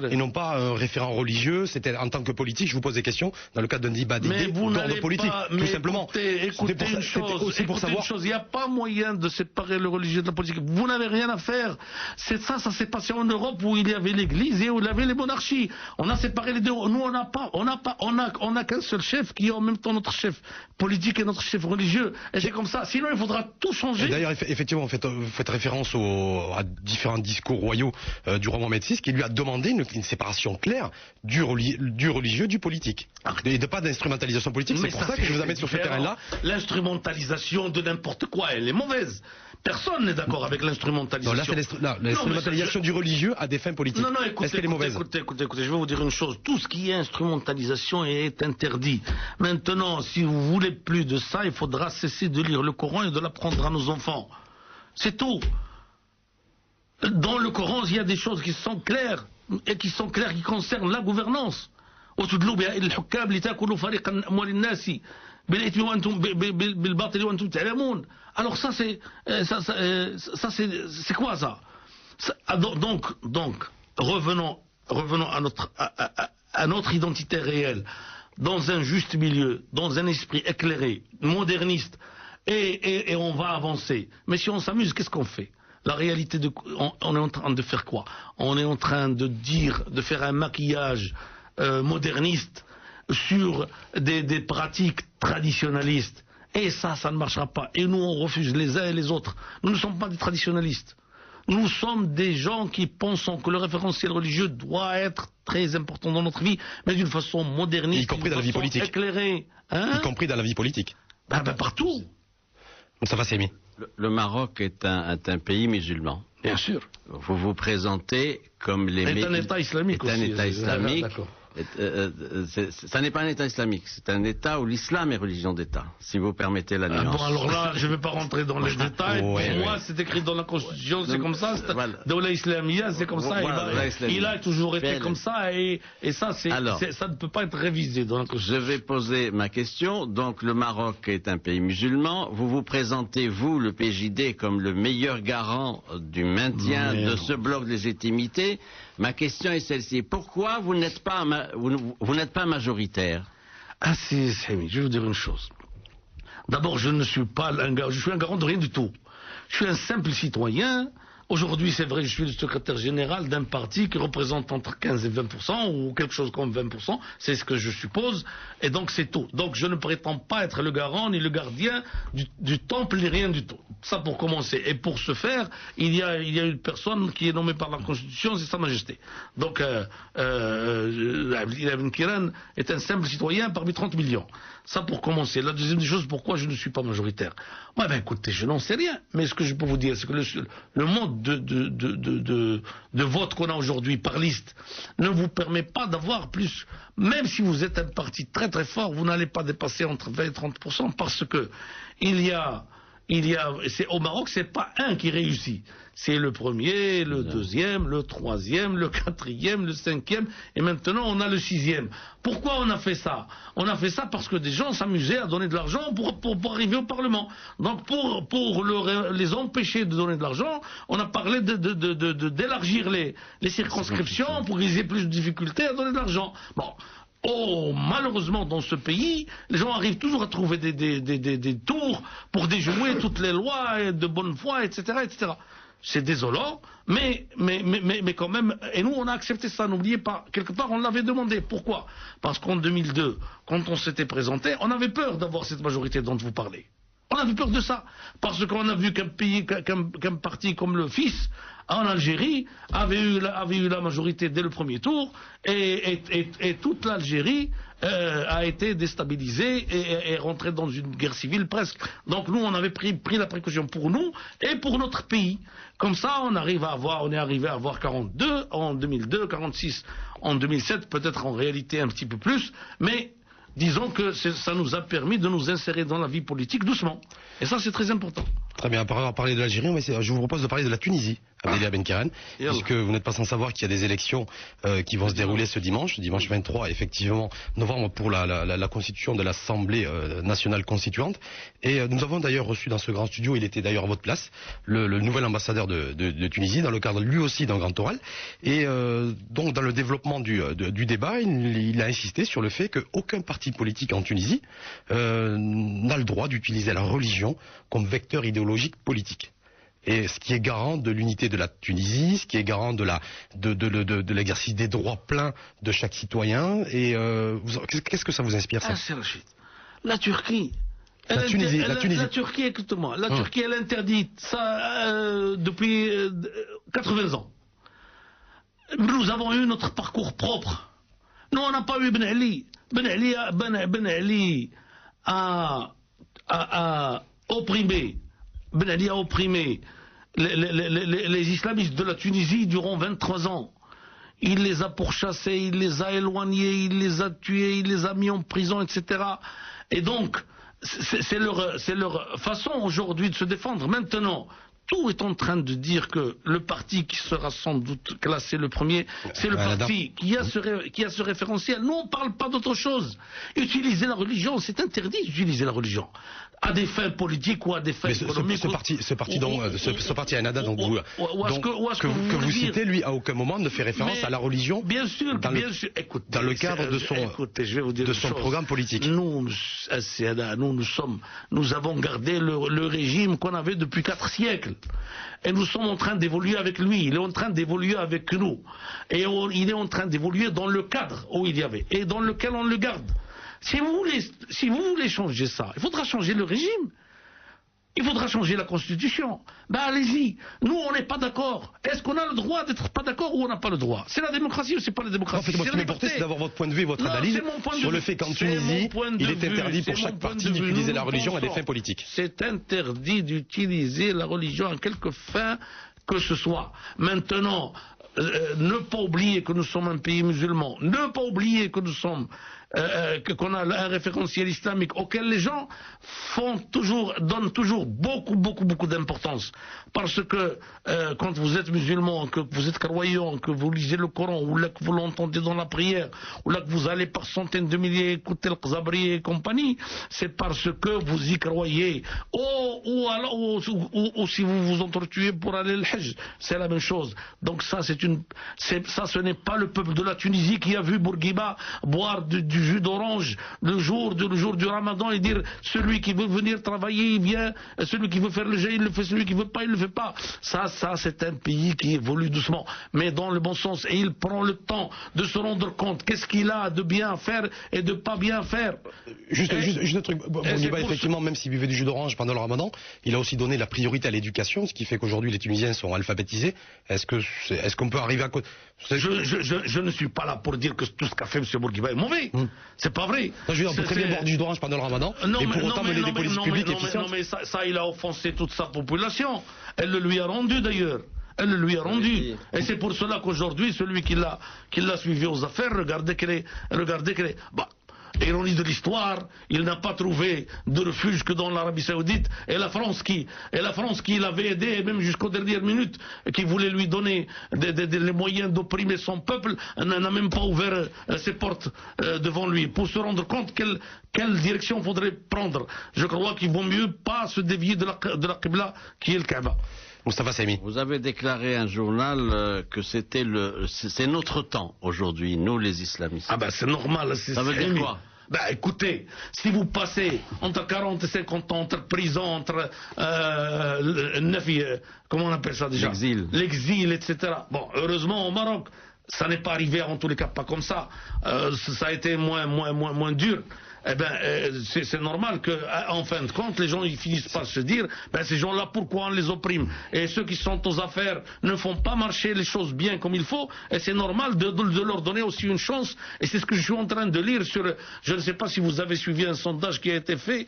et non pas un référent religieux. C'était en tant que politique, je vous pose des questions dans le cadre d'un débat d'ordre politique, tout simplement. Écoutez une chose, il n'y a pas moyen de séparer le religieux de la politique. Vous n'avez rien à faire. C'est ça s'est passé en Europe où il y avait l'église et où il y avait les monarchies. On a séparé les deux. Nous, on n'a qu'un seul chef qui est en même temps notre chef politique et notre chef religieux. Et c'est comme ça. Sinon, il faudra tout changer. D'ailleurs, effectivement, vous faites référence à différents discours royaux du roi Mohamed VI qui lui a demandé une séparation claire du religieux du politique. Et de pas d'instrumentalisation politique. C'est pour ça que je vous amène sur ce terrain-là. L'instrumentalisation de n'importe quoi, elle est mauvaise. Personne n'est d'accord avec l'instrumentalisation. L'instrumentalisation du religieux à des fins politiques. Non, écoutez, je vais vous dire une chose. Tout ce qui est instrumentalisation est interdit. Maintenant, si vous voulez plus de ça, il faudra cesser de lire le Coran et de l'apprendre à nos enfants. C'est tout. Dans le Coran, il y a des choses qui sont claires, qui concernent la gouvernance. Alors ça c'est quoi ça? Donc revenons à notre identité réelle, dans un juste milieu, dans un esprit éclairé, moderniste, et on va avancer. Mais si on s'amuse, qu'est-ce qu'on fait? La réalité, on est en train de faire quoi? On est en train de faire un maquillage moderniste sur des pratiques traditionnalistes. Et ça ne marchera pas. Et nous, on refuse les uns et les autres. Nous ne sommes pas des traditionnalistes. Nous sommes des gens qui pensent que le référentiel religieux doit être très important dans notre vie, mais d'une façon moderniste, y compris dans la vie politique. Éclairée. Hein? Y compris dans la vie politique. Partout. Ça va, Sémi. Le Maroc est un pays musulman. Bien sûr. Vous vous présentez comme les... C'est un État islamique aussi. C'est un État islamique. D'accord. Ça n'est pas un État islamique, c'est un État où l'islam est religion d'État, si vous permettez la nuance. Bon, alors là, je ne vais pas rentrer dans les détails. Pour moi, c'est écrit dans la Constitution, c'est comme ça. Dans l'islamia, c'est comme ça. Il a toujours été comme ça, et ça, ça ne peut pas être révisé dans la Constitution. Je vais poser ma question. Donc, le Maroc est un pays musulman. Vous vous présentez, vous, le PJD, comme le meilleur garant du maintien de ce bloc de légitimité. Ma question est celle-ci. Pourquoi vous n'êtes pas majoritaire? Je vais vous dire une chose. D'abord, je ne suis pas je suis un garant de rien du tout. Je suis un simple citoyen Aujourd'hui, c'est vrai, je suis le secrétaire général d'un parti qui représente entre 15 et 20%, ou quelque chose comme 20%, c'est ce que je suppose, et donc c'est tout. Donc je ne prétends pas être le garant ni le gardien du temple, ni rien du tout. Ça pour commencer. Et pour ce faire, il y a une personne qui est nommée par la Constitution, c'est Sa Majesté. Donc Ibn Kiran est un simple citoyen parmi 30 millions. Ça pour commencer. La deuxième des choses, pourquoi je ne suis pas majoritaire? Ouais, ben écoutez, je n'en sais rien. Mais ce que je peux vous dire, c'est que le mode de vote qu'on a aujourd'hui par liste ne vous permet pas d'avoir plus. Même si vous êtes un parti très très fort, vous n'allez pas dépasser entre 20 et 30% parce que au Maroc, c'est pas un qui réussit. C'est le premier, le deuxième, le troisième, le quatrième, le cinquième, et maintenant on a le sixième. Pourquoi on a fait ça? On a fait ça parce que des gens s'amusaient à donner de l'argent pour arriver au Parlement. Donc pour les empêcher de donner de l'argent, on a parlé d'élargir les circonscriptions pour qu'ils aient plus de difficultés à donner de l'argent. Bon. Oh, malheureusement, dans ce pays, les gens arrivent toujours à trouver des tours pour déjouer toutes les lois de bonne foi, etc., etc. C'est désolant, mais quand même, et nous on a accepté ça, n'oubliez pas, quelque part on l'avait demandé. Pourquoi? Parce qu'en 2002, quand on s'était présenté, on avait peur d'avoir cette majorité dont vous parlez. On avait peur de ça, parce qu'on a vu qu'un parti comme le FIS, en Algérie, avait eu la majorité dès le premier tour, et toute l'Algérie a été déstabilisée et rentrée dans une guerre civile presque. Donc nous, on avait pris la précaution pour nous et pour notre pays. Comme ça, on est arrivé à avoir 42 en 2002, 46 en 2007, peut-être en réalité un petit peu plus, mais disons que ça nous a permis de nous insérer dans la vie politique doucement. Et ça, c'est très important. Très bien, après avoir parlé de l'Algérie, je vous propose de parler de la Tunisie, Abdelia Ben Keren, puisque vous n'êtes pas sans savoir qu'il y a des élections qui vont se dérouler ce dimanche 23, effectivement, novembre, pour la constitution de l'Assemblée nationale constituante. Et nous avons d'ailleurs reçu dans ce grand studio, il était d'ailleurs à votre place, le nouvel ambassadeur de Tunisie, dans le cadre lui aussi d'un grand oral. Et donc dans le développement du débat, il a insisté sur le fait qu'aucun parti politique en Tunisie n'a le droit d'utiliser la religion comme vecteur idéologique politique. Et ce qui est garant de l'unité de la Tunisie, ce qui est garant de l'exercice des droits pleins de chaque citoyen. Et qu'est-ce que ça vous inspire, ça? La Turquie. La Tunisie. La Turquie, écoute-moi. La Turquie, elle interdit ça depuis 80 ans. Nous avons eu notre parcours propre. Nous, on n'a pas eu Ben Ali. Ben Ali a opprimé. Ben Ali a opprimé les islamistes de la Tunisie durant 23 ans. Il les a pourchassés, il les a éloignés, il les a tués, il les a mis en prison, etc. Et donc, c'est leur façon aujourd'hui de se défendre. Maintenant, tout est en train de dire que le parti qui sera sans doute classé le premier, c'est le parti qui a ce référentiel. Nous, on ne parle pas d'autre chose. Utiliser la religion, c'est interdit d'utiliser la religion à des fins politiques ou à des fins économiques. Ce parti Ennahda, que vous citez, lui, à aucun moment ne fait référence à la religion. Bien sûr, écoutez, dans le cadre de son programme politique. Nous avons gardé le régime qu'on avait depuis 4 siècles. Et nous sommes en train d'évoluer avec lui. Il est en train d'évoluer avec nous. Et il est en train d'évoluer dans le cadre où il y avait et dans lequel on le garde. Si vous voulez changer ça, il faudra changer le régime. Il faudra changer la Constitution. Ben allez-y. Nous, on n'est pas d'accord. Est-ce qu'on a le droit d'être pas d'accord ou on n'a pas le droit? C'est la démocratie ou c'est pas la démocratie? Ce qui m'importe, c'est d'avoir votre point de vue et votre analyse sur le fait qu'en Tunisie, il est interdit pour chaque parti d'utiliser la religion à des fins politiques. C'est interdit d'utiliser la religion à quelque fin que ce soit. Maintenant, ne pas oublier que nous sommes un pays musulman. Ne pas oublier que nous sommes qu'on a un référentiel islamique auquel les gens donnent toujours beaucoup d'importance. Parce que quand vous êtes musulman, que vous êtes croyant, que vous lisez le Coran, ou là que vous l'entendez dans la prière, ou là que vous allez par centaines de milliers écouter le Qazabri et compagnie, c'est parce que vous y croyez. Ou si vous vous entretuez pour aller le Hajj, c'est la même chose. Donc ça, ce n'est pas le peuple de la Tunisie qui a vu Bourguiba boire du du jus d'orange le jour du ramadan et dire celui qui veut venir travailler, il vient, celui qui veut faire le jeûne, il le fait, celui qui veut pas, il le fait pas. Ça c'est un pays qui évolue doucement, mais dans le bon sens, et il prend le temps de se rendre compte qu'est-ce qu'il a de bien faire et de pas bien faire. Juste un truc, Boniba, effectivement, même s'il buvait du jus d'orange pendant le ramadan, il a aussi donné la priorité à l'éducation, ce qui fait qu'aujourd'hui les Tunisiens sont alphabétisés. Est-ce qu'on peut arriver à... Je ne suis pas là pour dire que tout ce qu'a fait M. Bourguiba est mauvais. C'est pas vrai. Non, je veux dire, on peut très bien boire du jus d'orange pendant le ramadan, et pour autant mener des politiques publiques efficientes. Non, mais ça, il a offensé toute sa population. Elle le lui a rendu d'ailleurs. Elle le lui a rendu. Et c'est pour cela qu'aujourd'hui, celui qui l'a suivi aux affaires, regardez qu'elle est... Bah, ironie de l'histoire, il n'a pas trouvé de refuge que dans l'Arabie Saoudite, et la France qui l'avait aidé, et même jusqu'aux dernières minutes, qui voulait lui donner les moyens d'opprimer son peuple, n'a même pas ouvert ses portes devant lui, pour se rendre compte quelle direction faudrait prendre. Je crois qu'il vaut mieux pas se dévier de la Qibla qui est le Kaaba. Moustapha Saimi. Vous avez déclaré un journal que c'est notre temps aujourd'hui, nous les islamistes. Ah ben c'est normal. Ça veut dire quoi? Ben écoutez, si vous passez entre 40 et 50 ans, entre prison, entre comment on appelle ça déjà? L'exil, etc. Bon, heureusement au Maroc, ça n'est pas arrivé en tous les cas pas comme ça. Ça a été moins dur. Eh ben, c'est normal qu'en fin de compte, les gens ils finissent par se dire, ben ces gens-là, pourquoi on les opprime? Et ceux qui sont aux affaires ne font pas marcher les choses bien comme il faut, et c'est normal de leur donner aussi une chance. Et c'est ce que je suis en train de lire sur, je ne sais pas si vous avez suivi un sondage qui a été fait,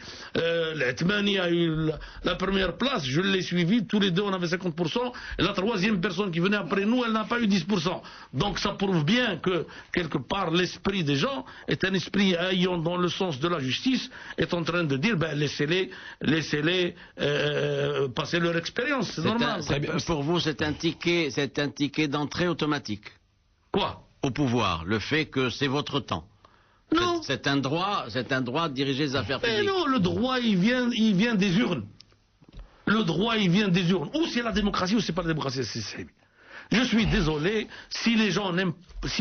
l'Etmani a eu la première place, je l'ai suivi, tous les deux on avait 50%, et la troisième personne qui venait après nous, elle n'a pas eu 10%. Donc ça prouve bien que, quelque part, l'esprit des gens est un esprit ayant dans le sens de la justice, est en train de dire ben laissez-les passer leur expérience, c'est normal. Pour vous, c'est un ticket d'entrée automatique. Quoi? Au pouvoir, le fait que c'est votre temps. Non. C'est un droit de diriger les affaires publiques. Mais non, le droit il vient des urnes. Le droit il vient des urnes. Ou c'est la démocratie ou c'est pas la démocratie. Je suis désolé si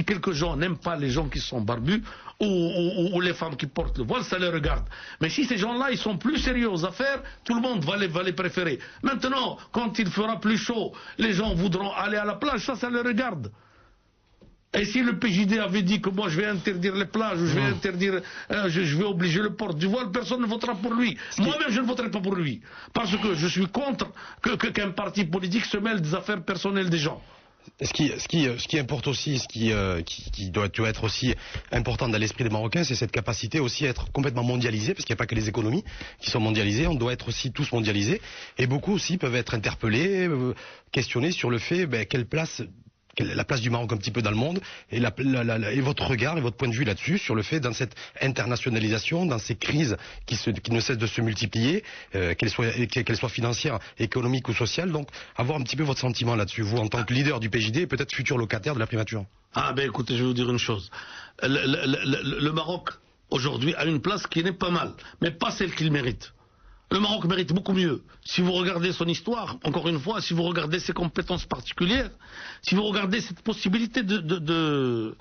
quelques gens n'aiment pas les gens qui sont barbus ou les femmes qui portent le voile, ça les regarde. Mais si ces gens-là ils sont plus sérieux aux affaires, tout le monde va les préférer. Maintenant, quand il fera plus chaud, les gens voudront aller à la plage, ça les regarde. Et si le PJD avait dit que moi je vais interdire les plages, ou je vais interdire, je vais obliger le port du voile, personne ne votera pour lui. Moi-même je ne voterai pas pour lui. Parce que je suis contre qu'un parti politique se mêle des affaires personnelles des gens. Ce qui importe aussi, qui doit être aussi important dans l'esprit des Marocains, c'est cette capacité aussi à être complètement mondialisé, parce qu'il n'y a pas que les économies qui sont mondialisées, on doit être aussi tous mondialisés, et beaucoup aussi peuvent être interpellés, questionnés sur le fait, la place du Maroc un petit peu dans le monde, et votre regard et votre point de vue là-dessus, sur le fait, dans cette internationalisation, dans ces crises qui ne cessent de se multiplier, qu'elles soient financières, économiques ou sociales, donc avoir un petit peu votre sentiment là-dessus, vous en tant que leader du PJD et peut-être futur locataire de la primature. Ah ben écoutez, je vais vous dire une chose. Le Maroc, aujourd'hui, a une place qui n'est pas mal, mais pas celle qu'il mérite. Le Maroc mérite beaucoup mieux. Si vous regardez son histoire, encore une fois, si vous regardez ses compétences particulières, si vous regardez cette possibilité de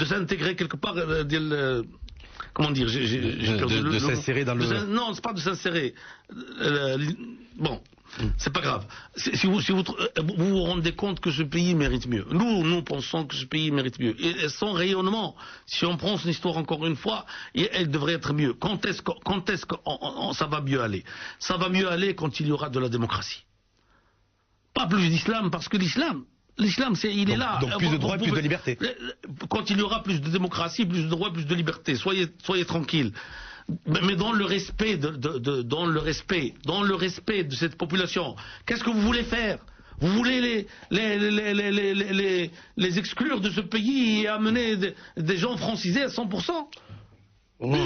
s'intégrer quelque part, comment dire, de s'insérer dans le... Non, c'est pas de s'insérer. Bon, c'est pas grave. Si vous vous rendez compte que ce pays mérite mieux. Nous pensons que ce pays mérite mieux. Et son rayonnement, si on prend son histoire encore une fois, elle devrait être mieux. Quand est-ce que ça va mieux aller? Ça va mieux aller quand il y aura de la démocratie. Pas plus d'islam, parce que l'islam, il est là. Donc plus de droits, plus de liberté. Quand il y aura plus de démocratie, plus de droits, plus de liberté. Soyez tranquilles. Mais dans le respect dans le respect de cette population. Qu'est-ce que vous voulez faire? Vous voulez les exclure de ce pays et amener des gens francisés à 100%? Non, il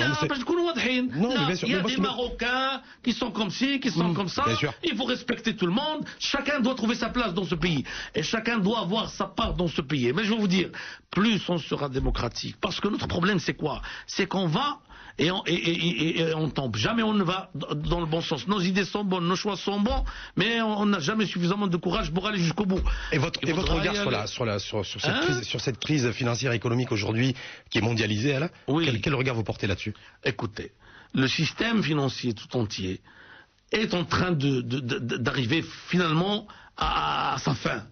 y a des Marocains qui sont comme ci, qui sont comme ça. Il faut respecter tout le monde. Chacun doit trouver sa place dans ce pays. Et chacun doit avoir sa part dans ce pays. Mais je vais vous dire, plus on sera démocratique. Parce que notre problème, c'est quoi? C'est qu'on va et on tombe. Jamais on ne va dans le bon sens. Nos idées sont bonnes, nos choix sont bons, mais on n'a jamais suffisamment de courage pour aller jusqu'au bout. Et votre regard sur cette crise financière et économique aujourd'hui qui est mondialisée, là, oui. Quel regard vous portez là-dessus? Écoutez, le système financier tout entier est en train d'arriver finalement à sa fin.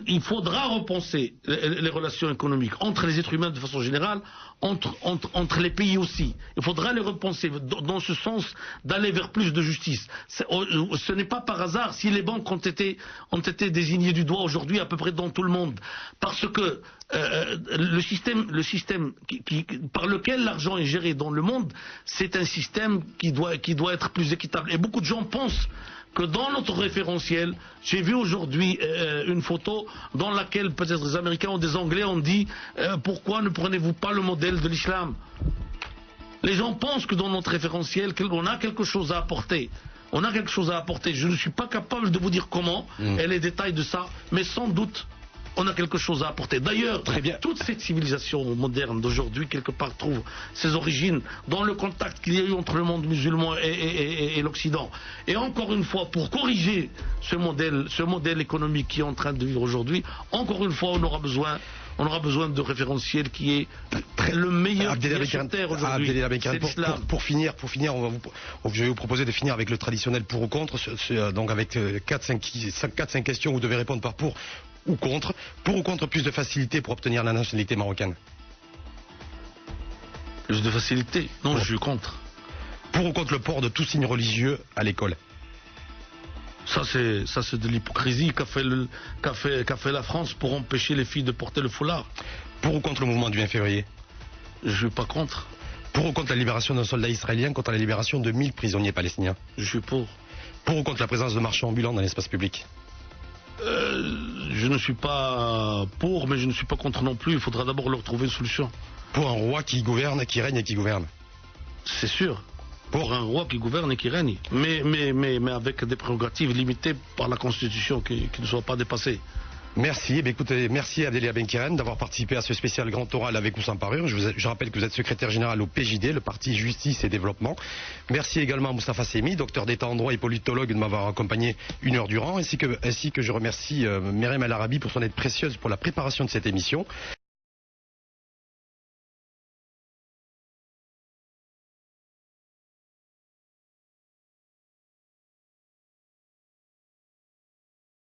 Il faudra repenser les relations économiques entre les êtres humains de façon générale, entre les pays aussi. Il faudra les repenser dans ce sens d'aller vers plus de justice. Ce n'est pas par hasard si les banques ont été désignées du doigt aujourd'hui à peu près dans tout le monde. Parce que le système par lequel l'argent est géré dans le monde, c'est un système qui doit être plus équitable. Et beaucoup de gens pensent que dans notre référentiel, j'ai vu aujourd'hui une photo dans laquelle peut-être les Américains ou des Anglais ont dit pourquoi ne prenez-vous pas le modèle de l'islam? Les gens pensent que dans notre référentiel, on a quelque chose à apporter. On a quelque chose à apporter. Je ne suis pas capable de vous dire comment et les détails de ça, mais sans doute on a quelque chose à apporter. D'ailleurs, toute cette civilisation moderne d'aujourd'hui, quelque part, trouve ses origines dans le contact qu'il y a eu entre le monde musulman et l'Occident. Et encore une fois, pour corriger ce modèle économique qui est en train de vivre aujourd'hui, encore une fois, on aura besoin de référentiel qui est le meilleur sur Terre aujourd'hui. Pour finir, je vais vous proposer de finir avec le traditionnel pour ou contre, donc avec 4-5 questions, vous devez répondre par pour ou contre. Pour ou contre plus de facilité pour obtenir la nationalité marocaine? Plus de facilité? Non, je suis contre. Pour ou contre le port de tout signe religieux à l'école? Ça c'est de l'hypocrisie qu'a fait la France pour empêcher les filles de porter le foulard. Pour ou contre le mouvement du 20 février? Je suis pas contre. Pour ou contre la libération d'un soldat israélien contre la libération de 1000 prisonniers palestiniens? Je suis pour. Pour ou contre la présence de marchands ambulants dans l'espace public? Je ne suis pas pour, mais je ne suis pas contre non plus. Il faudra d'abord leur trouver une solution. Pour un roi qui gouverne, qui règne et qui gouverne? C'est sûr. Pour un roi qui gouverne et qui règne. Mais avec des prérogatives limitées par la Constitution qui ne soient pas dépassées. Merci. Écoutez, merci Abdelia Benkiren d'avoir participé à ce spécial grand oral avec ou sans parure. Je rappelle que vous êtes secrétaire général au PJD, le Parti Justice et Développement. Merci également à Moustapha Semi, docteur d'État en droit et politologue, de m'avoir accompagné 1 heure durant, ainsi que je remercie Meriem El Arabi pour son aide précieuse pour la préparation de cette émission.